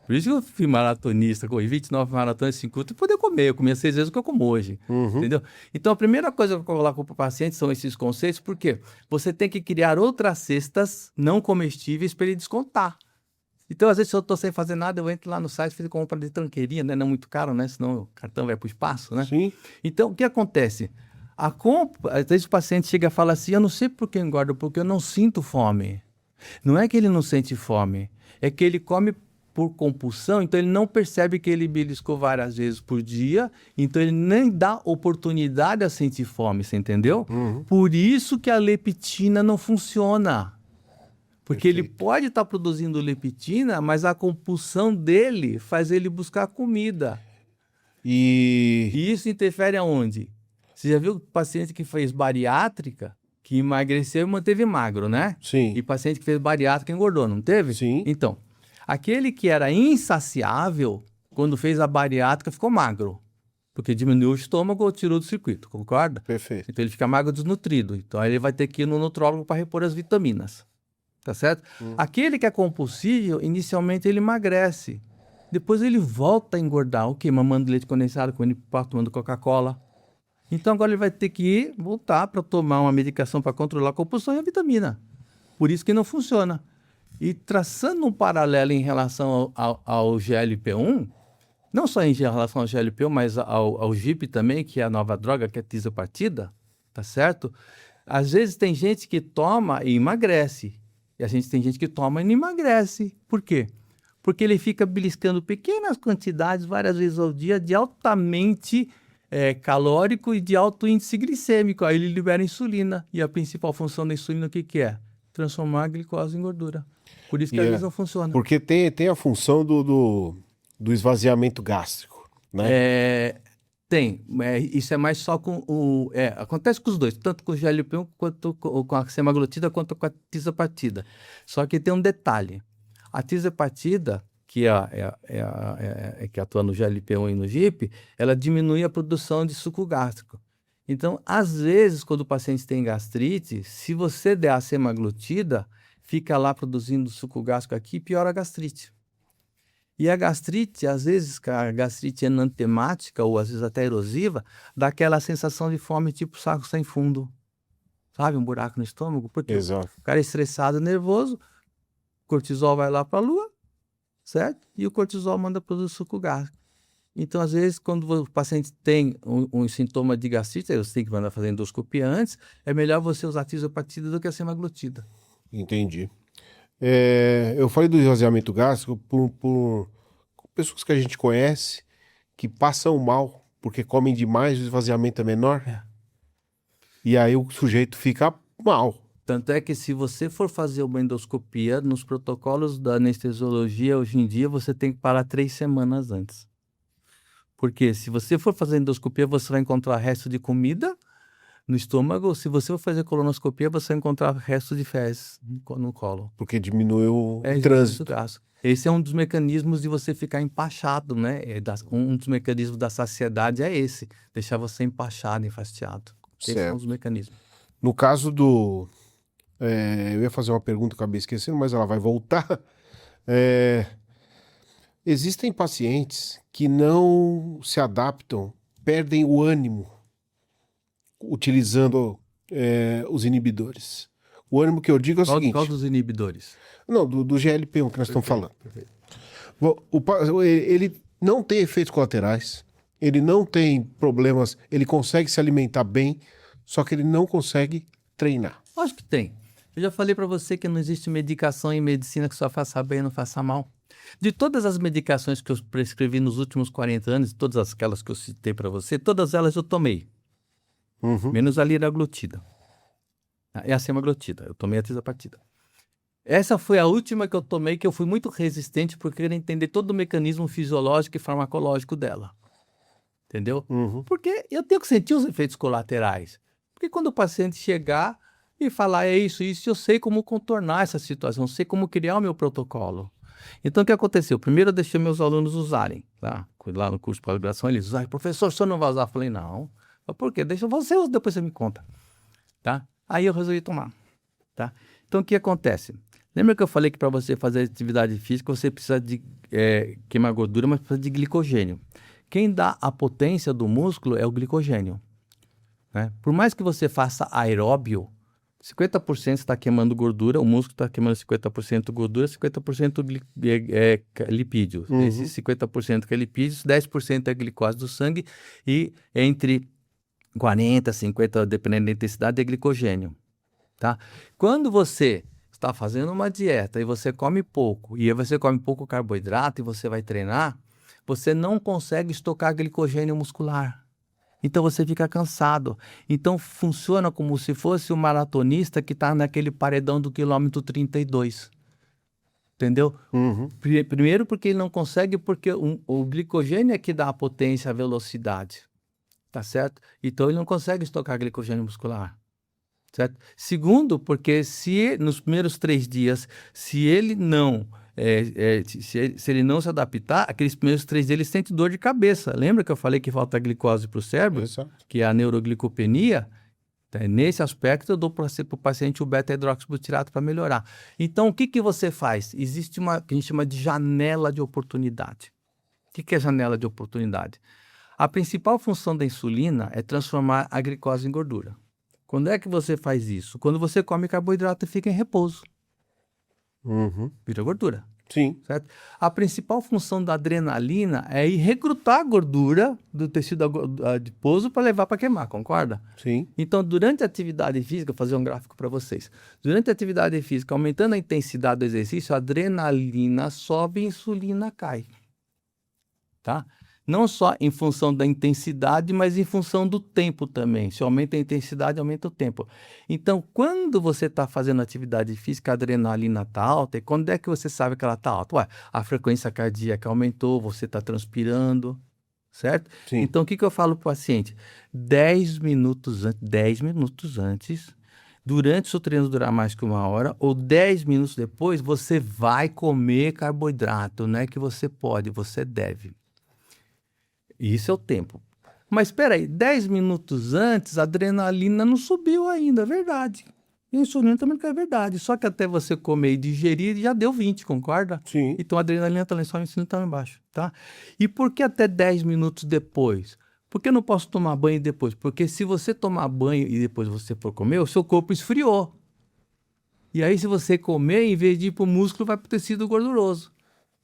Por isso que eu fui maratonista, corri 29 maratonas em 5 anos, poder comer. Eu comia 6 vezes o que eu como hoje. Entendeu? Então, a primeira coisa que eu coloco para o paciente são esses conceitos, porque você tem que criar outras cestas não comestíveis para ele descontar. Então, às vezes, se eu estou sem fazer nada, eu entro lá no site e fiz compra de tranqueirinha, né? Não é muito caro, né? Senão o cartão vai para o espaço, né? Sim. Então, o que acontece? Às vezes o paciente chega e fala assim, eu não sei por que engordo, porque eu não sinto fome. Não é que ele não sente fome, é que ele come por compulsão, então ele não percebe que ele beliscou várias vezes por dia, então ele nem dá oportunidade a sentir fome, você entendeu? Por isso que a leptina não funciona. Porque ele pode estar produzindo leptina, mas a compulsão dele faz ele buscar comida. E isso interfere aonde? Você já viu o paciente que fez bariátrica, que emagreceu e manteve magro, né? Sim. E paciente que fez bariátrica engordou, não teve? Sim. Então, aquele que era insaciável, quando fez a bariátrica, ficou magro. Porque diminuiu o estômago ou tirou do circuito, concorda? Perfeito. Então ele fica magro desnutrido. Então aí ele vai ter que ir no nutrólogo para repor as vitaminas. tá certo? Aquele que é compulsivo, inicialmente ele emagrece. Depois ele volta a engordar. O quê? Mamando leite condensado, comendo pipoca, tomando Coca-Cola. Então agora ele vai ter que voltar para tomar uma medicação para controlar a compulsão e a vitamina. Por isso que não funciona. E traçando um paralelo em relação ao GLP-1, não só em relação ao GLP-1, mas ao GIP também, que é a nova droga, que é a tisapartida, tá certo? Às vezes tem gente que toma e emagrece. E a gente tem gente que toma e não emagrece. Por quê? Porque ele fica beliscando pequenas quantidades, várias vezes ao dia, de altamente calórico e de alto índice glicêmico. Aí ele libera insulina. E a principal função da insulina, o que que é? Transformar a glicose em gordura. Por isso que às vezes não funciona. Porque tem a função do esvaziamento gástrico, né? Tem. Isso é mais só com o... acontece com os dois, tanto com o GLP-1 quanto com a semaglutida, quanto com a tisapartida. Só que tem um detalhe. A tisapartida, que que atua no GLP-1 e no GIP, ela diminui a produção de suco gástrico. Então, às vezes, quando o paciente tem gastrite, se você der a semaglutida, fica lá produzindo suco gástrico aqui e piora a gastrite. E a gastrite, às vezes, a gastrite enantemática ou às vezes até erosiva, dá aquela sensação de fome tipo saco sem fundo. Sabe? Um buraco no estômago. Porque Exato. o cara é estressado, nervoso, o cortisol vai lá para a lua, certo? E o cortisol manda produzir suco gástrico. Então, às vezes, quando o paciente tem um sintoma de gastrite, você tem que mandar fazer endoscopia antes, é melhor você usar a tisapartida do que a semaglutida. Entendi. Eu falei do esvaziamento gástrico por pessoas que a gente conhece que passam mal porque comem demais, o esvaziamento é menor. E aí o sujeito fica mal. Tanto é que se você for fazer uma endoscopia, nos protocolos da anestesiologia, hoje em dia, você tem que parar 3 semanas antes. Porque se você for fazer endoscopia, você vai encontrar resto de comida no estômago. Se você for fazer colonoscopia, você vai encontrar resto de fezes no colo. Porque diminui o trânsito. Esse é um dos mecanismos de você ficar empachado, né? Um dos mecanismos da saciedade é esse, deixar você empachado, enfastiado. Esses são os mecanismos. No caso do... eu ia fazer uma pergunta que eu acabei esquecendo, mas ela vai voltar. Existem pacientes que não se adaptam, perdem o ânimo utilizando os inibidores. O ânimo que eu digo é o seguinte... Qual dos inibidores? Não, do GLP-1 que nós estamos falando. Perfeito. Ele não tem efeitos colaterais, ele não tem problemas, ele consegue se alimentar bem, só que ele não consegue treinar. Acho que tem. Eu já falei para você que não existe medicação em medicina que só faça bem e não faça mal. De todas as medicações que eu prescrevi nos últimos 40 anos, todas aquelas que eu citei para você, todas elas eu tomei. Menos a liraglutida. É a semaglutida. Eu tomei a tisapartida. Essa foi a última que eu tomei, que eu fui muito resistente porque eu queria entender todo o mecanismo fisiológico e farmacológico dela. Entendeu? Porque eu tenho que sentir os efeitos colaterais. Porque quando o paciente chegar e falar é isso, eu sei como contornar essa situação, eu sei como criar o meu protocolo. Então, o que aconteceu? Primeiro, eu deixei meus alunos usarem. Lá no curso de pós-graduação, eles usaram. Professor, o senhor não vai usar? Eu falei, não. Por quê? Deixa você usar, depois você me conta. Tá? Aí eu resolvi tomar. Tá? Então, o que acontece? Lembra que eu falei que para você fazer atividade física, você precisa de queimar gordura, mas precisa de glicogênio. Quem dá a potência do músculo é o glicogênio. Né? Por mais que você faça aeróbio, 50% está queimando gordura, o músculo está queimando 50% gordura, 50% lipídios. Esses 50% que é lipídios, 10% é glicose do sangue e entre 40, 50, dependendo da intensidade, é glicogênio. Tá? Quando você está fazendo uma dieta e você come pouco, e aí você come pouco carboidrato e você vai treinar, você não consegue estocar glicogênio muscular. Então você fica cansado. Então funciona como se fosse o maratonista que está naquele paredão do quilômetro 32. Entendeu? Primeiro porque ele não consegue, porque o glicogênio é que dá a potência, a velocidade. Tá certo? Então ele não consegue estocar glicogênio muscular. Certo? Segundo, porque se nos primeiros 3 dias, se ele não se ele não se adaptar, aqueles primeiros 3 dias ele sente dor de cabeça. Lembra que eu falei que falta glicose para o cérebro? Exato. Que é a neuroglicopenia? Então, nesse aspecto, eu dou para o paciente o beta-hidroxibutirato para melhorar. Então, o que você faz? Existe uma que a gente chama de janela de oportunidade. O que é janela de oportunidade? A principal função da insulina é transformar a glicose em gordura. Quando é que você faz isso? Quando você come carboidrato e fica em repouso. Vira gordura. Sim. Certo? A principal função da adrenalina é ir recrutar a gordura do tecido adiposo para levar para queimar, concorda? Sim. Então, durante a atividade física, vou fazer um gráfico para vocês. Durante a atividade física, aumentando a intensidade do exercício, a adrenalina sobe e a insulina cai. Tá? Não só em função da intensidade, mas em função do tempo também. Se aumenta a intensidade, aumenta o tempo. Então, quando você está fazendo atividade física, a adrenalina está alta. E quando é que você sabe que ela está alta? Ué, a frequência cardíaca aumentou, você está transpirando, certo? Sim. Então, o que eu falo para o paciente? 10 minutos antes, durante o seu treino durar mais que 1 hora, ou 10 minutos depois, você vai comer carboidrato. Não é que você pode, você deve. Isso é o tempo. Mas espera aí, 10 minutos antes, a adrenalina não subiu ainda, é verdade. E a insulina também é verdade. Só que até você comer e digerir, já deu 20, concorda? Sim. Então a adrenalina está lá em cima, a insulina está lá embaixo, tá? E por que até 10 minutos depois? Por que eu não posso tomar banho depois? Porque se você tomar banho e depois você for comer, o seu corpo esfriou. E aí se você comer, em vez de ir para o músculo, vai para o tecido gorduroso.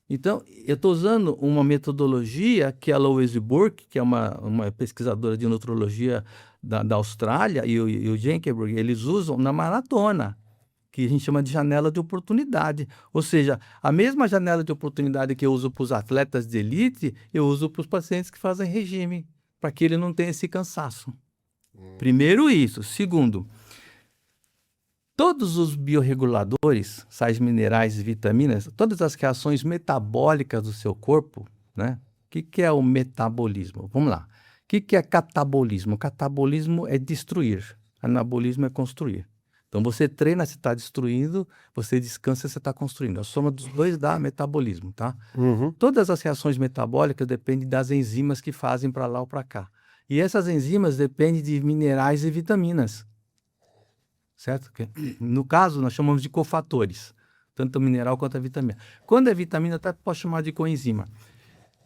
Então, eu estou usando uma metodologia que a Louise Burke, que é uma pesquisadora de nutrologia da Austrália, e o Jenkenberg, eles usam na maratona, que a gente chama de janela de oportunidade. Ou seja, a mesma janela de oportunidade que eu uso para os atletas de elite, eu uso para os pacientes que fazem regime, para que ele não tenha esse cansaço. Primeiro isso. Segundo, todos os biorreguladores, sais minerais e vitaminas, todas as reações metabólicas do seu corpo, né? O que é o metabolismo? Vamos lá. O que é catabolismo? Catabolismo é destruir. Anabolismo é construir. Então, você treina, você está destruindo, você descansa, você está construindo. A soma dos dois dá metabolismo, tá? Todas as reações metabólicas dependem das enzimas que fazem para lá ou para cá. E essas enzimas dependem de minerais e vitaminas. Certo? No caso, nós chamamos de cofatores, tanto o mineral quanto a vitamina. Quando é vitamina, até posso chamar de coenzima.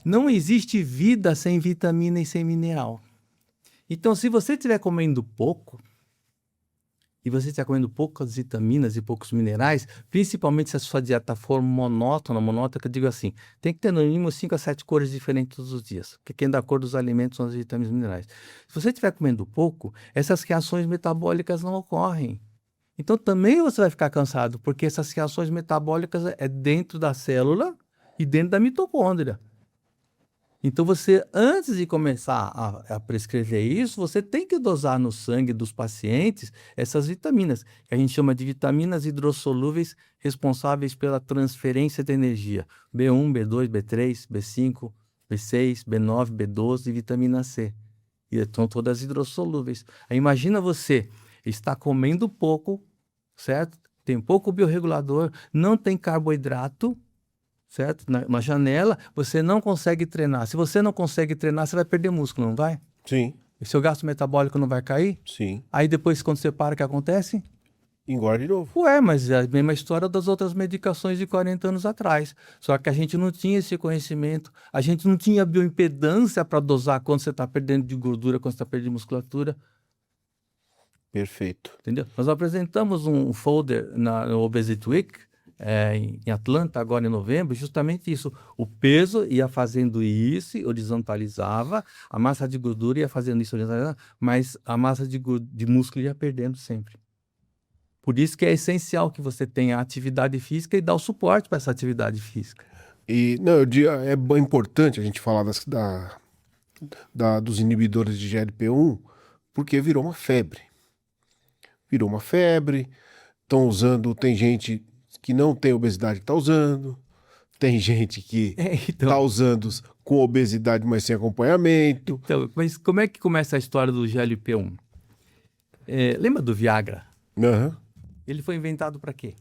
Não existe vida sem vitamina e sem mineral. Então, se você estiver comendo pouco, e você estiver comendo poucas vitaminas e poucos minerais, principalmente se a sua dieta for monótona, que eu digo assim, tem que ter no mínimo 5 a 7 cores diferentes todos os dias, porque quem dá cor dos alimentos são as vitaminas e minerais. Se você estiver comendo pouco, essas reações metabólicas não ocorrem. Então também você vai ficar cansado, porque essas reações metabólicas é dentro da célula e dentro da mitocôndria. Então você, antes de começar a prescrever isso, você tem que dosar no sangue dos pacientes essas vitaminas, que a gente chama de vitaminas hidrossolúveis responsáveis pela transferência de energia. B1, B2, B3, B5, B6, B9, B12 e vitamina C. E estão todas hidrossolúveis. Aí imagina você está comendo pouco, certo? Tem pouco biorregulador, não tem carboidrato, certo? Na janela, você não consegue treinar. Se você não consegue treinar, você vai perder músculo, não vai? Sim. E seu gasto metabólico não vai cair? Sim. Aí depois, quando você para, o que acontece? Engorda de novo. Ué, mas é a mesma história das outras medicações de 40 anos atrás. Só que a gente não tinha esse conhecimento, a gente não tinha bioimpedância para dosar quando você está perdendo de gordura, quando você está perdendo de musculatura. Perfeito. Entendeu? Nós apresentamos um folder no Obesity Week, em Atlanta, agora em novembro, justamente isso. O peso ia fazendo isso, horizontalizava, a massa de gordura ia fazendo isso, horizontalizava, mas a massa de músculo ia perdendo sempre. Por isso que é essencial que você tenha atividade física e dá o suporte para essa atividade física. E não, é importante a gente falar dos inibidores de GLP-1, porque virou uma febre. Virou uma febre, estão usando, tem gente que não tem obesidade que está usando, tem gente que está usando com obesidade, mas sem acompanhamento. Então, mas como é que começa a história do GLP-1? Lembra do Viagra? Uhum. Ele foi inventado para quê?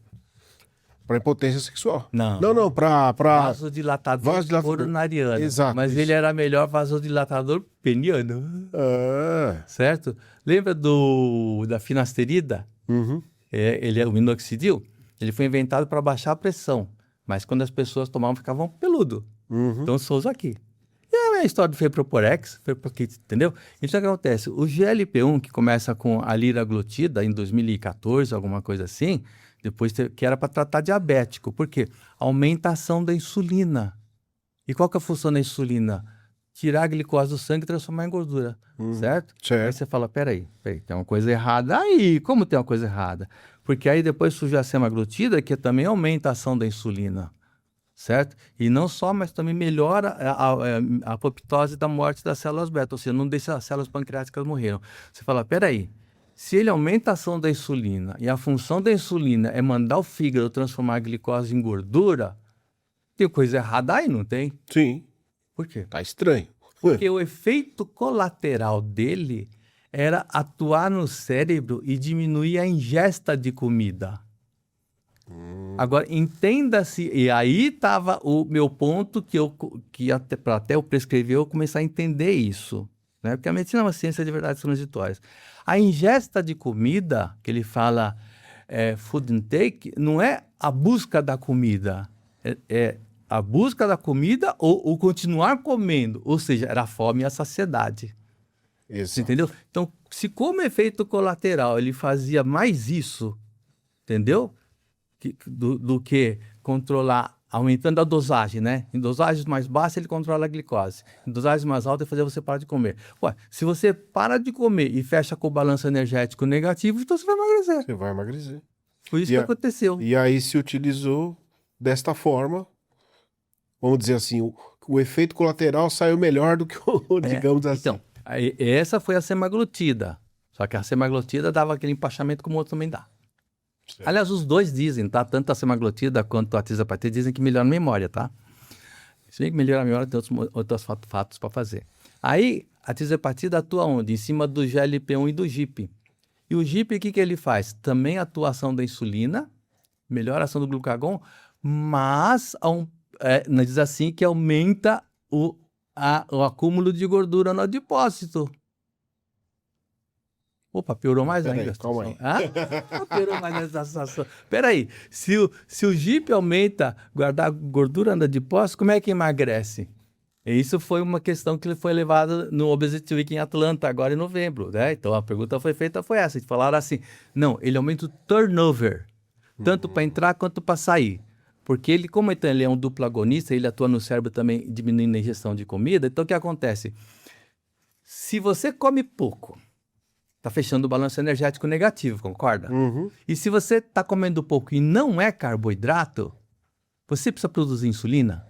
Para impotência sexual. Não. Não, para Vasodilatador coronariano. Exato. Mas isso. ele era melhor vasodilatador peniano. Ah, Certo? Lembra da finasterida? uhum, Ele é o minoxidil. Ele foi inventado para baixar a pressão. Mas quando as pessoas tomavam, ficavam peludo. uhum. Então, sou aqui. E é a história do Feproporex, entendeu? Então, o que acontece? O GLP-1, que começa com a liraglutida em 2014, alguma coisa assim, depois que era para tratar diabético. Por quê? Aumenta a ação da insulina. E qual que é a função da insulina? Tirar a glicose do sangue e transformar em gordura, certo? Certo. Aí você fala, peraí, tem uma coisa errada aí. Como tem uma coisa errada? Porque aí depois surge a semaglutida, que também aumenta a ação da insulina, certo? E não só, mas também melhora a apoptose da morte das células beta, ou seja, não deixa as células pancreáticas morreram. Você fala, peraí, se ele aumenta a ação da insulina e a função da insulina é mandar o fígado transformar a glicose em gordura, tem coisa errada aí, não tem? Sim. Por quê? Tá estranho. Porque o efeito colateral dele era atuar no cérebro e diminuir a ingesta de comida. Agora, entenda-se, e aí estava o meu ponto que até eu prescrever, eu começar a entender isso. Né? Porque a medicina é uma ciência de verdades transitórias. A ingesta de comida, que ele fala food intake, não é a busca da comida, é a busca da comida ou o continuar comendo, ou seja, era a fome e a saciedade. Você Exato. entendeu? Então, se como efeito colateral ele fazia mais isso, entendeu? Do que controlar, aumentando a dosagem, né? Em dosagens mais baixas ele controla a glicose. Em dosagens mais altas ele fazia você parar de comer. Ué, se você para de comer e fecha com o balanço energético negativo, então você vai emagrecer. Você vai emagrecer. Foi isso que aconteceu. E aí se utilizou desta forma, vamos dizer assim, o efeito colateral saiu melhor do que o, digamos assim. Então, essa foi a semaglutida. Só que a semaglutida dava aquele empachamento como o outro também dá. Certo. Aliás, os dois dizem, tá? Tanto a semaglutida quanto a tirzepatide dizem que melhora a memória, tá? Se bem que melhora a memória, tem outros fatos para fazer. Aí, a tirzepatida atua onde? Em cima do GLP-1 e do GIP. E o GIP, o que ele faz? Também a atuação da insulina, melhora a ação do glucagon, mas diz assim que aumenta o acúmulo de gordura no adipócito. Opa, piorou mais ainda. Calma aí. Piorou mais essa situação. Peraí, se o GIP aumenta guardar gordura no adipócito, como é que emagrece? E isso foi uma questão que foi levada no Obesity Week em Atlanta, agora em novembro, né? Então a pergunta foi feita, foi essa. Eles falaram assim, não, ele aumenta o turnover, tanto para entrar quanto para sair. Porque ele, como ele é um duplo agonista, ele atua no cérebro também diminuindo a ingestão de comida, então o que acontece? Se você come pouco, está fechando o balanço energético negativo, concorda? Uhum. E se você está comendo pouco e não é carboidrato, você precisa produzir insulina?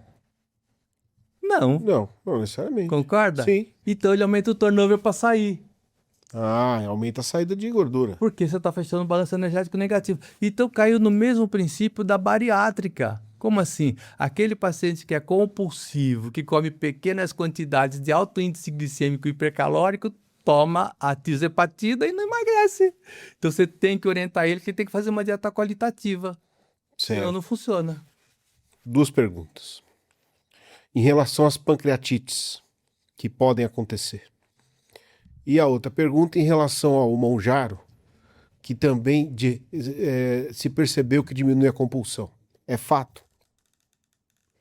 Não. Não necessariamente. Concorda? Sim. Então ele aumenta o turnover para sair. Ah, aumenta a saída de gordura. Porque você está fechando o balanço energético negativo. Então caiu no mesmo princípio da bariátrica. Como assim? Aquele paciente que é compulsivo, que come pequenas quantidades de alto índice glicêmico e hipercalórico, toma a tirzepatida e não emagrece. Então você tem que orientar ele que ele tem que fazer uma dieta qualitativa. Certo. Senão não funciona. 2 perguntas. Em relação às pancreatites que podem acontecer. E a outra pergunta em relação ao Mounjaro, que também se percebeu que diminui a compulsão. É fato?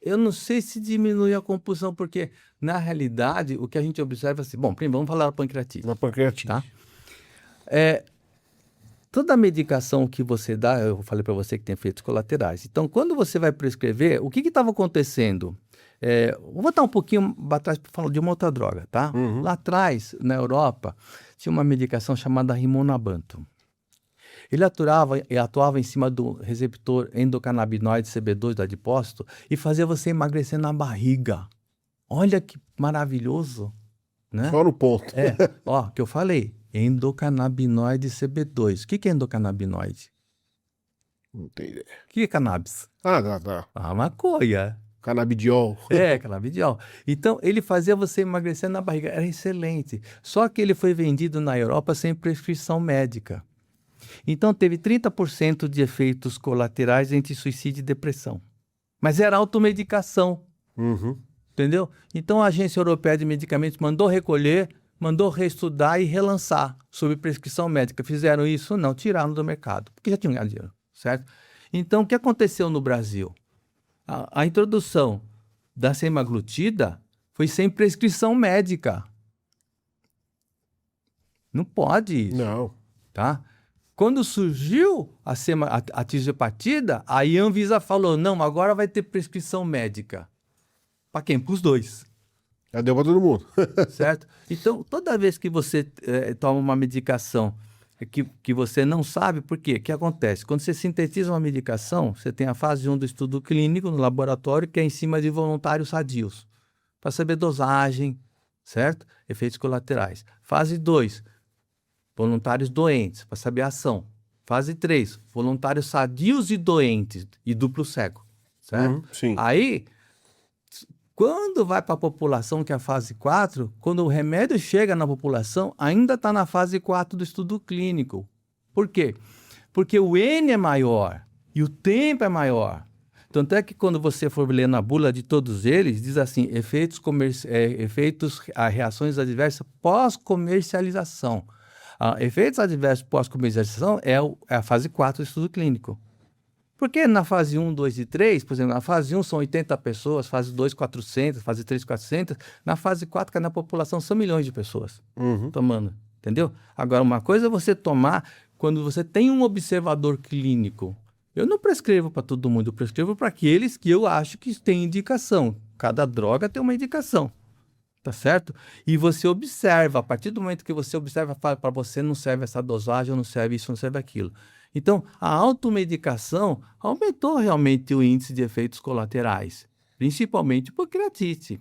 Eu não sei se diminui a compulsão, porque, na realidade, o que a gente observa é assim... Bom, primeiro, vamos falar da pancreatite. Na pancreatite. Tá? Toda a medicação que você dá, eu falei para você que tem efeitos colaterais. Então, quando você vai prescrever, o que estava acontecendo? Vou voltar um pouquinho atrás para falar de uma outra droga, tá? Uhum. Lá atrás, na Europa, tinha uma medicação chamada Rimonabant. Ele atuava em cima do receptor endocannabinoide CB2 do adipócito e fazia você emagrecer na barriga. Olha que maravilhoso, né? Só no ponto. Que eu falei, endocannabinoide CB2. O que é endocannabinoide? Não tem ideia. O que é cannabis? Tá. A maconha. Canabidiol. Canabidiol. Então, ele fazia você emagrecer na barriga. Era excelente. Só que ele foi vendido na Europa sem prescrição médica. Então, teve 30% de efeitos colaterais entre suicídio e depressão. Mas era automedicação, Uhum. entendeu? Então, a Agência Europeia de Medicamentos mandou recolher, mandou reestudar e relançar sob prescrição médica. Fizeram isso? Não, tiraram do mercado, porque já tinham ganhado dinheiro, certo? Então, o que aconteceu no Brasil? A introdução da semaglutida foi sem prescrição médica. Não pode isso, Não. tá? Quando surgiu a tirzepatida, a Anvisa falou, não, agora vai ter prescrição médica. Para quem? Para os dois. Já deu para todo mundo. Certo? Então, toda vez que você toma uma medicação que você não sabe, por quê? O que acontece? Quando você sintetiza uma medicação, você tem a fase 1 do estudo clínico no laboratório, que é em cima de voluntários sadios, para saber dosagem, certo? Efeitos colaterais. Fase 2, voluntários doentes, para saber a ação. Fase 3, voluntários sadios e doentes, e duplo cego, certo? Sim. Aí, quando vai para a população, que é a fase 4, quando o remédio chega na população, ainda está na fase 4 do estudo clínico. Por quê? Porque o N é maior e o tempo é maior. Tanto é que quando você for ler na bula de todos eles, diz assim, reações adversas pós-comercialização. Efeitos adversos pós-comercialização é a fase 4 do estudo clínico. Porque na fase 1, 2 e 3, por exemplo, na fase 1 são 80 pessoas, fase 2, 400, fase 3, 400, na fase 4, que é na população, são milhões de pessoas tomando, entendeu? Agora, uma coisa é você tomar quando você tem um observador clínico. Eu não prescrevo para todo mundo, eu prescrevo para aqueles que eu acho que têm indicação. Cada droga tem uma indicação, tá certo? E você observa, a partir do momento que você observa, para você não serve essa dosagem, não serve isso, não serve aquilo. Então, a automedicação aumentou realmente o índice de efeitos colaterais, principalmente por creatite,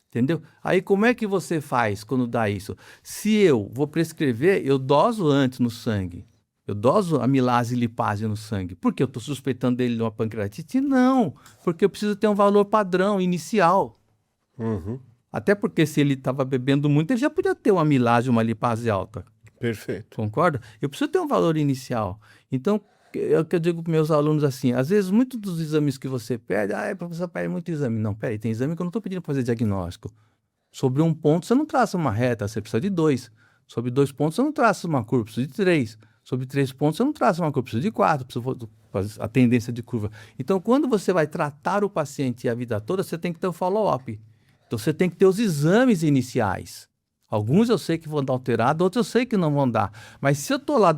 entendeu? Aí, como é que você faz quando dá isso? Se eu vou prescrever, eu doso antes no sangue. Eu doso amilase e lipase no sangue. Por que eu estou suspeitando dele de uma pancreatite? Não, porque eu preciso ter um valor padrão inicial. Até porque se ele estava bebendo muito, ele já podia ter uma amilase e uma lipase alta. Perfeito. Concorda? Eu preciso ter um valor inicial. Então, é o que eu digo para meus alunos assim, às vezes muitos dos exames que você pede, professor, pede muito exame. Não, peraí, tem exame que eu não estou pedindo para fazer diagnóstico. Sobre um ponto, você não traça uma reta, você precisa de 2. Sobre 2 pontos, você não traça uma curva, precisa de 3. Sobre 3 pontos, você não traça uma curva, precisa de 4, precisa fazer a tendência de curva. Então, quando você vai tratar o paciente a vida toda, você tem que ter o follow-up. Então, você tem que ter os exames iniciais. Alguns eu sei que vão dar alterado, outros eu sei que não vão dar. Mas se eu estou lá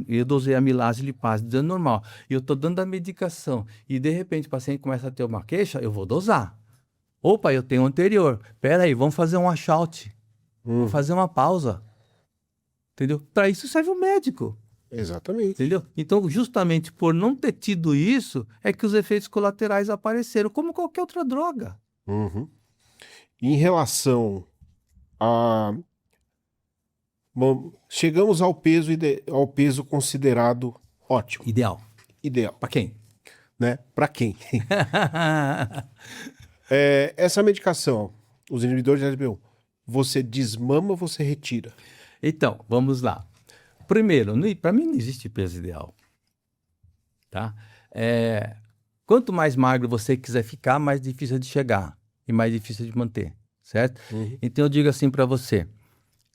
eu dosei amilase e lipase, dando normal, e eu estou dando a medicação, e de repente o paciente começa a ter uma queixa, eu vou dosar. Opa, eu tenho anterior. Espera aí, vamos fazer um washout. Vamos fazer uma pausa. Entendeu? Para isso serve o médico. Exatamente. Entendeu? Então, justamente por não ter tido isso, é que os efeitos colaterais apareceram, como qualquer outra droga. Em relação a... Bom, chegamos ao peso considerado ótimo, Ideal. ideal, Para quem? né? Para quem? Essa medicação, os inibidores de LB1, você desmama ou você retira? Então, vamos lá. Primeiro, para mim não existe peso ideal. Tá? Quanto mais magro você quiser ficar, mais difícil de chegar e mais difícil de manter, certo? Então eu digo assim para você,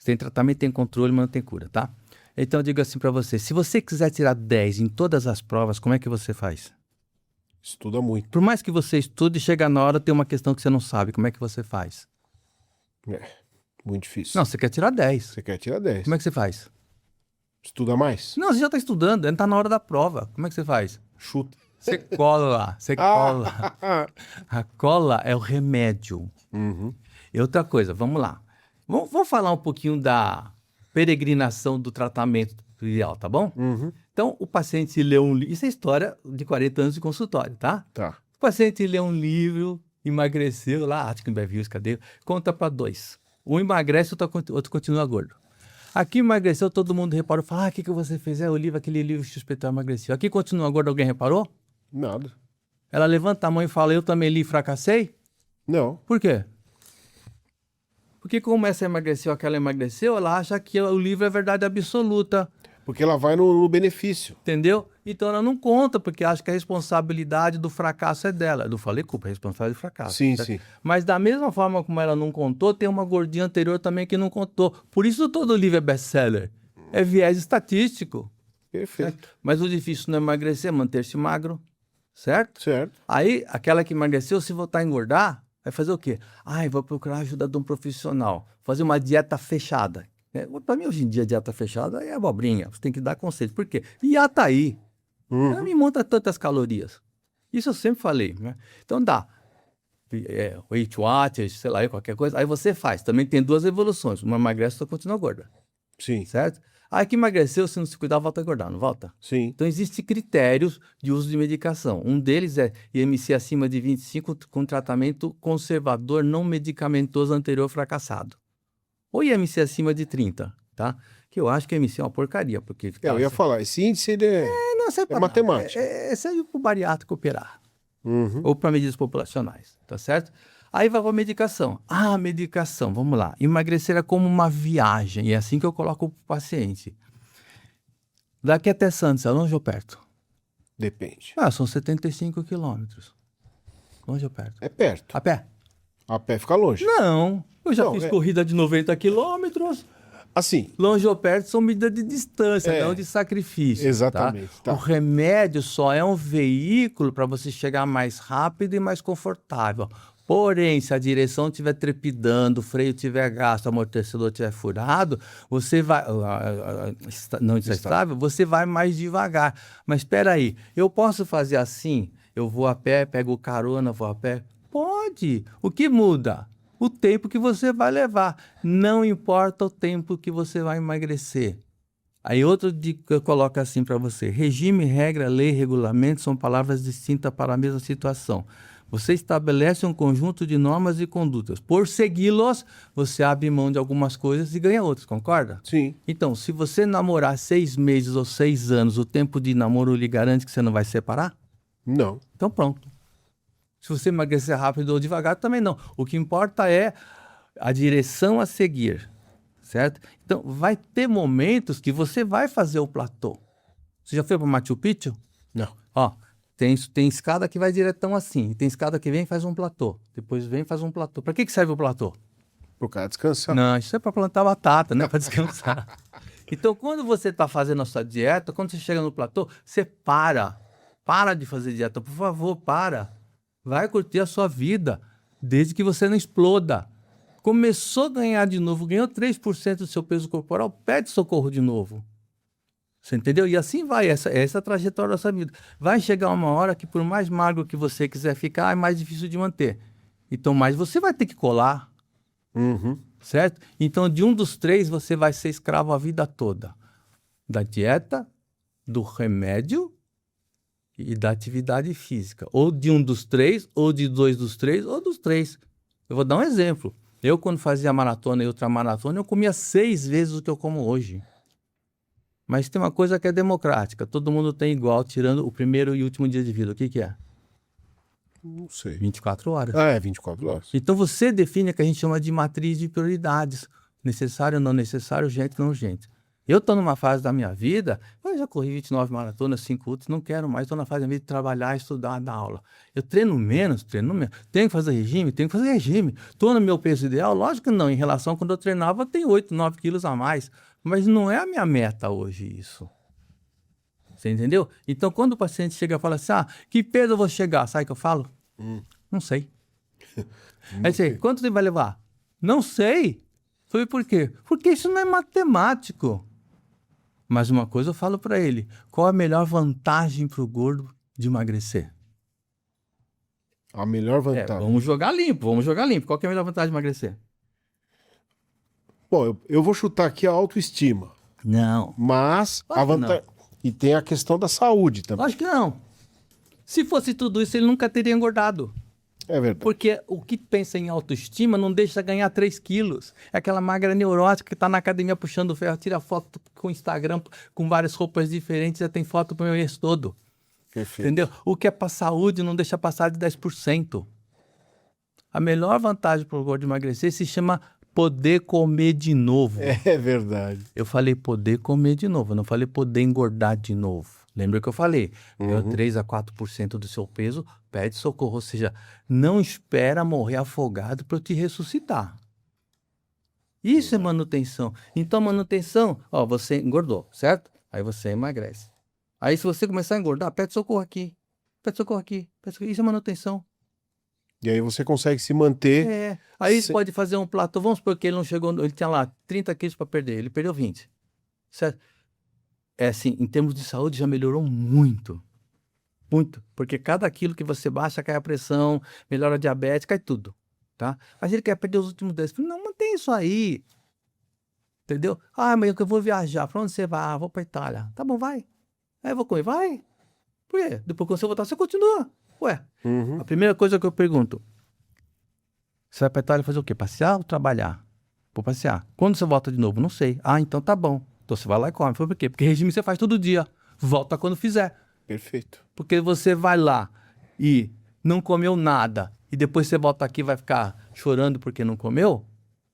tem tratamento, tem controle, mas não tem cura, tá? Então eu digo assim para você, se você quiser tirar 10 em todas as provas, como é que você faz? Estuda muito. Por mais que você estude, chega na hora, tem uma questão que você não sabe, como é que você faz? Muito difícil. Não, você quer tirar 10. Você quer tirar 10. Como é que você faz? Estuda mais? Não, você já está estudando, ainda está na hora da prova. Como é que você faz? Chuta. Você cola, você cola. A cola é o remédio. E outra coisa, vamos lá. Vamos falar um pouquinho da peregrinação do tratamento ideal, tá bom? Então, o paciente lê um livro. Isso é história de 40 anos de consultório, tá? Tá. O paciente lê um livro, emagreceu lá, acho que no Bevius, cadê? Conta para 2. Um emagrece, outro continua gordo. Aqui emagreceu, todo mundo reparou, fala, o que você fez? Aquele livro XPTO emagreceu. Aqui continua gordo, alguém reparou? Nada. Ela levanta a mão e fala, eu também li e fracassei? Não. Por quê? Porque como essa emagreceu, aquela emagreceu, ela acha que o livro é verdade absoluta. Porque ela vai no benefício. Entendeu? Então ela não conta, porque acha que a responsabilidade do fracasso é dela. Eu não falei culpa, é responsabilidade do fracasso. Sim, certo? sim. Mas da mesma forma como ela não contou, tem uma gordinha anterior também que não contou. Por isso todo livro é best-seller. É viés estatístico. Perfeito. Certo? Mas o difícil não é emagrecer, é manter-se magro. Certo? Certo. Aí, aquela que emagreceu, se voltar a engordar, vai fazer o quê? Vou procurar a ajuda de um profissional. Fazer uma dieta fechada. Para mim, hoje em dia, dieta fechada é abobrinha. Você tem que dar conselho. Por quê? E tá aí. Ela me monta tantas calorias. Isso eu sempre falei. Né? Então dá. Weight Watchers, sei lá, qualquer coisa. Aí você faz. Também tem duas evoluções. Uma emagrece e outra continua gorda. Sim. Certo? Aí que emagreceu, se não se cuidar, volta a engordar, não volta? Sim. Então, existem critérios de uso de medicação. Um deles é IMC acima de 25 com tratamento conservador não medicamentoso anterior fracassado. Ou IMC acima de 30, tá? Que eu acho que IMC é uma porcaria, porque... Eu ia falar, esse índice ele é matemática. Serve para o bariátrico operar. Ou para medidas populacionais, tá certo? Aí vai para a medicação. Medicação, vamos lá. Emagrecer é como uma viagem, e é assim que eu coloco o paciente. Daqui até Santos, é longe ou perto? Depende. São 75 quilômetros. Longe ou perto? É perto. A pé? A pé fica longe. Não, eu já fiz corrida de 90 quilômetros. Assim. Longe ou perto são medidas de distância, não de sacrifício. Exatamente. Tá? O remédio só é um veículo para você chegar mais rápido e mais confortável. Porém, se a direção estiver trepidando, o freio estiver gasto, o amortecedor estiver furado, você vai... não está estável, você vai mais devagar. Mas espera aí, eu posso fazer assim? Eu vou a pé, pego carona, vou a pé? Pode. O que muda? O tempo que você vai levar. Não importa o tempo que você vai emagrecer. Aí outra dica que eu coloco assim para você. Regime, regra, lei, regulamento são palavras distintas para a mesma situação. Você estabelece um conjunto de normas e condutas. Por segui-los, você abre mão de algumas coisas e ganha outras, concorda? Sim. Então, se você namorar 6 meses ou 6 anos, o tempo de namoro lhe garante que você não vai se separar? Não. Então pronto. Se você emagrecer rápido ou devagar, também não. O que importa é a direção a seguir, certo? Então, vai ter momentos que você vai fazer o platô. Você já foi para Machu Picchu? Não. Tem escada que vai diretão assim. Tem escada que vem e faz um platô. Depois vem e faz um platô. Para que serve o platô? Para o cara descansar. Não, isso é para plantar batata, não é para descansar. Então, quando você está fazendo a sua dieta, quando você chega no platô, você para. Para de fazer dieta. Por favor, para. Vai curtir a sua vida, desde que você não exploda. Começou a ganhar de novo, ganhou 3% do seu peso corporal, pede socorro de novo. Você entendeu? E assim vai, essa é a trajetória da sua vida. Vai chegar uma hora que por mais magro que você quiser ficar, é mais difícil de manter. Então, mais você vai ter que colar, certo? Então, de um dos três, você vai ser escravo a vida toda. Da dieta, do remédio e da atividade física. Ou de um dos três, ou de dois dos três, ou dos três. Eu vou dar um exemplo. Eu, quando fazia maratona e ultramaratona, eu comia 6 vezes o que eu como hoje. Mas tem uma coisa que é democrática. Todo mundo tem igual, tirando o primeiro e último dia de vida. O que é? Não sei. 24 horas. 24 horas. Então você define o que a gente chama de matriz de prioridades. Necessário, não necessário, urgente, não urgente. Eu estou numa fase da minha vida, eu já corri 29 maratonas, 5 ultras, não quero mais, estou na fase da minha vida de trabalhar, estudar, dar aula. Eu treino menos. Tenho que fazer regime? Tenho que fazer regime. Estou no meu peso ideal? Lógico que não. Em relação a quando eu treinava, eu tenho 8, 9 quilos a mais. Mas não é a minha meta hoje isso. Você entendeu? Então, quando o paciente chega e fala assim, que peso eu vou chegar? Sabe o que eu falo? Não sei. Aí você, quanto tempo vai levar? Não sei. Falei, por quê? Porque isso não é matemático. Mas uma coisa eu falo para ele, qual a melhor vantagem para o gordo de emagrecer? A melhor vantagem. Vamos jogar limpo. Qual que é a melhor vantagem de emagrecer? Bom, eu vou chutar aqui a autoestima. Não. Mas a vantagem... E tem a questão da saúde também. Acho que não. Se fosse tudo isso, ele nunca teria engordado. É verdade. Porque o que pensa em autoestima não deixa ganhar 3 quilos. É aquela magra neurótica que está na academia puxando ferro, tira foto com o Instagram com várias roupas diferentes, já tem foto para o meu ex todo. Perfeito. Entendeu? O que é para saúde não deixa passar de 10%. A melhor vantagem para o gordo emagrecer se chama poder comer de novo. É verdade. Eu falei poder comer de novo, eu não falei poder engordar de novo. Lembra que eu falei? 3 a 4% do seu peso, pede socorro. Ou seja, não espera morrer afogado para eu te ressuscitar. Isso é manutenção. Então, manutenção, ó, você engordou, certo? Aí você emagrece. Aí, se você começar a engordar, pede socorro aqui. Pede socorro aqui. Pede socorro. Isso é manutenção. E aí você consegue se manter. Aí você pode fazer um plato. Vamos supor que ele não chegou, ele tinha lá 30 quilos para perder, ele perdeu 20. Certo? É assim, em termos de saúde já melhorou muito. Muito. Porque cada quilo que você baixa, cai a pressão, melhora a diabetes, cai tudo. Tá? Mas ele quer perder os últimos 10. Não, mantém isso aí. Entendeu? Ah, mas eu vou viajar. Pra onde você vai? Ah, vou pra Itália. Tá bom, vai. Aí eu vou comer. Vai. Por quê? Depois que você voltar, você continua. Ué. A primeira coisa que eu pergunto. Você vai pra Itália fazer o quê? Passear ou trabalhar? Vou passear. Quando você volta de novo? Não sei. Ah, então tá bom. Então você vai lá e come. Foi por quê? Porque regime você faz todo dia. Volta quando fizer. Perfeito. Porque você vai lá e não comeu nada e depois você volta aqui e vai ficar chorando porque não comeu?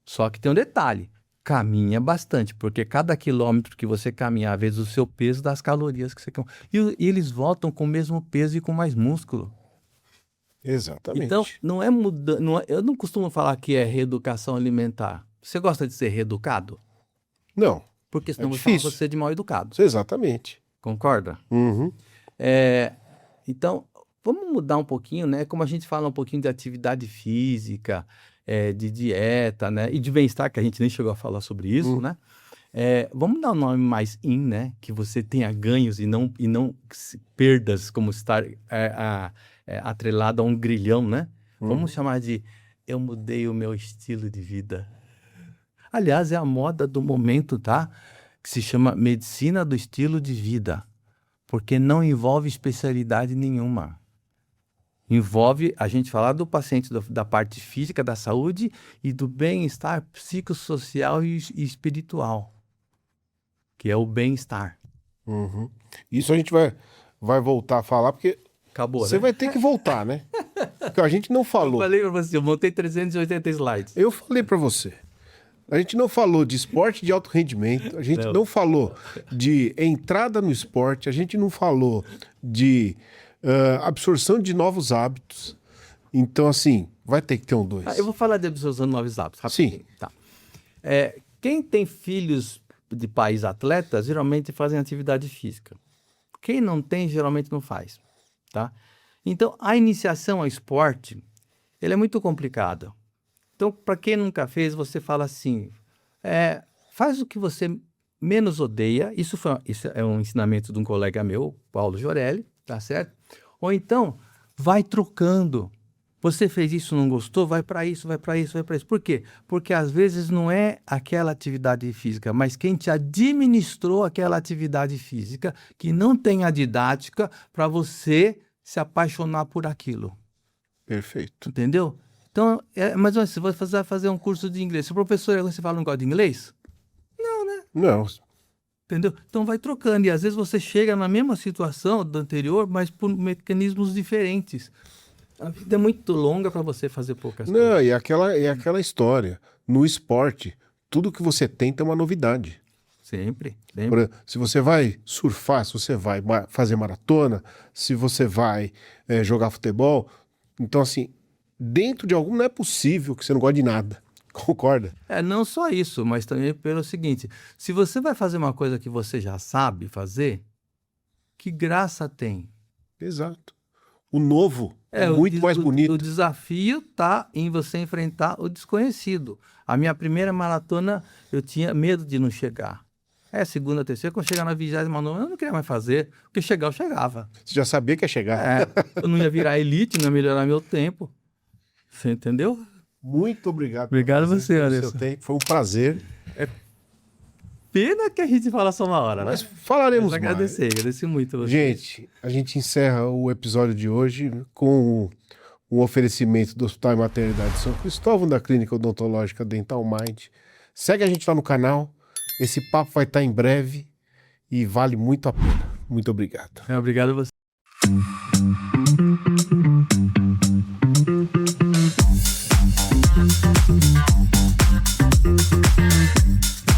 Só que tem um detalhe. Caminha bastante, porque cada quilômetro que você caminhar, vezes o seu peso das calorias que você come. E eles voltam com o mesmo peso e com mais músculo. Exatamente. Então, não é mudando. Eu não costumo falar que é reeducação alimentar. Você gosta de ser reeducado? Não. Porque senão difícil. você é de mal educado. Exatamente. Concorda? Uhum. Então, vamos mudar um pouquinho, né? Como a gente fala um pouquinho de atividade física, de dieta, né? E de bem-estar, que a gente nem chegou a falar sobre isso, né? Vamos dar um nome mais né? Que você tenha ganhos e não perdas, como estar atrelado a um grilhão, né? Vamos chamar de eu mudei o meu estilo de vida. Aliás, é a moda do momento, tá? Que se chama medicina do estilo de vida. Porque não envolve especialidade nenhuma. Envolve a gente falar do paciente da parte física, da saúde e do bem-estar psicossocial e espiritual, que é o bem-estar. Isso a gente vai voltar a falar, porque Acabou, você né? vai ter que voltar, né? Porque a gente não Eu falou. falei pra você, eu montei 380 slides. Eu falei pra você. A gente não falou de esporte de alto rendimento, a gente não falou de entrada no esporte, a gente não falou de absorção de novos hábitos. Então, assim, vai ter que ter um 2. Eu vou falar de absorção de novos hábitos, rapidinho. Sim. Tá. Quem tem filhos de pais atletas, geralmente fazem atividade física. Quem não tem, geralmente não faz. Tá? Então, a iniciação ao esporte, ele é muito complicada. Então, para quem nunca fez, você fala assim, faz o que você menos odeia. Isso é um ensinamento de um colega meu, Paulo Jorelli, tá certo? Ou então, vai trocando. Você fez isso, não gostou? Vai para isso, vai para isso, vai para isso. Por quê? Porque às vezes não é aquela atividade física, mas quem te administrou aquela atividade física que não tem a didática para você se apaixonar por aquilo. Perfeito. Entendeu? Então, mas olha, se você vai fazer um curso de inglês, se o professor você fala não gosta de inglês? Não, né? Não. Entendeu? Então vai trocando. E às vezes você chega na mesma situação do anterior, mas por mecanismos diferentes. A vida é muito longa para você fazer poucas coisas. Não, e aquela história. No esporte, tudo que você tenta é uma novidade. Sempre. Se você vai surfar, se você vai fazer maratona, se você vai jogar futebol, então assim, dentro de algum não é possível que você não goste de nada. Concorda? Não só isso, mas também pelo seguinte, se você vai fazer uma coisa que você já sabe fazer, que graça tem? Exato. O novo é muito mais bonito. O desafio está em você enfrentar o desconhecido. A minha primeira maratona, eu tinha medo de não chegar. Segunda, terceira, quando chegar na 29ª, eu não queria mais fazer, porque chegar eu chegava. Você já sabia que ia chegar. Eu não ia virar elite, não ia melhorar meu tempo. Você entendeu? Muito obrigado. Obrigado a você, pelo Anderson. seu tempo. Foi um prazer. Pena que a gente fala só uma hora, Mas né? falaremos mais. Agradeci muito a você. Gente, a gente encerra o episódio de hoje com um oferecimento do Hospital e Maternidade São Cristóvão, da Clínica Odontológica Dental Mind. Segue a gente lá no canal. Esse papo vai estar em breve e vale muito a pena. Muito obrigado. Obrigado a você.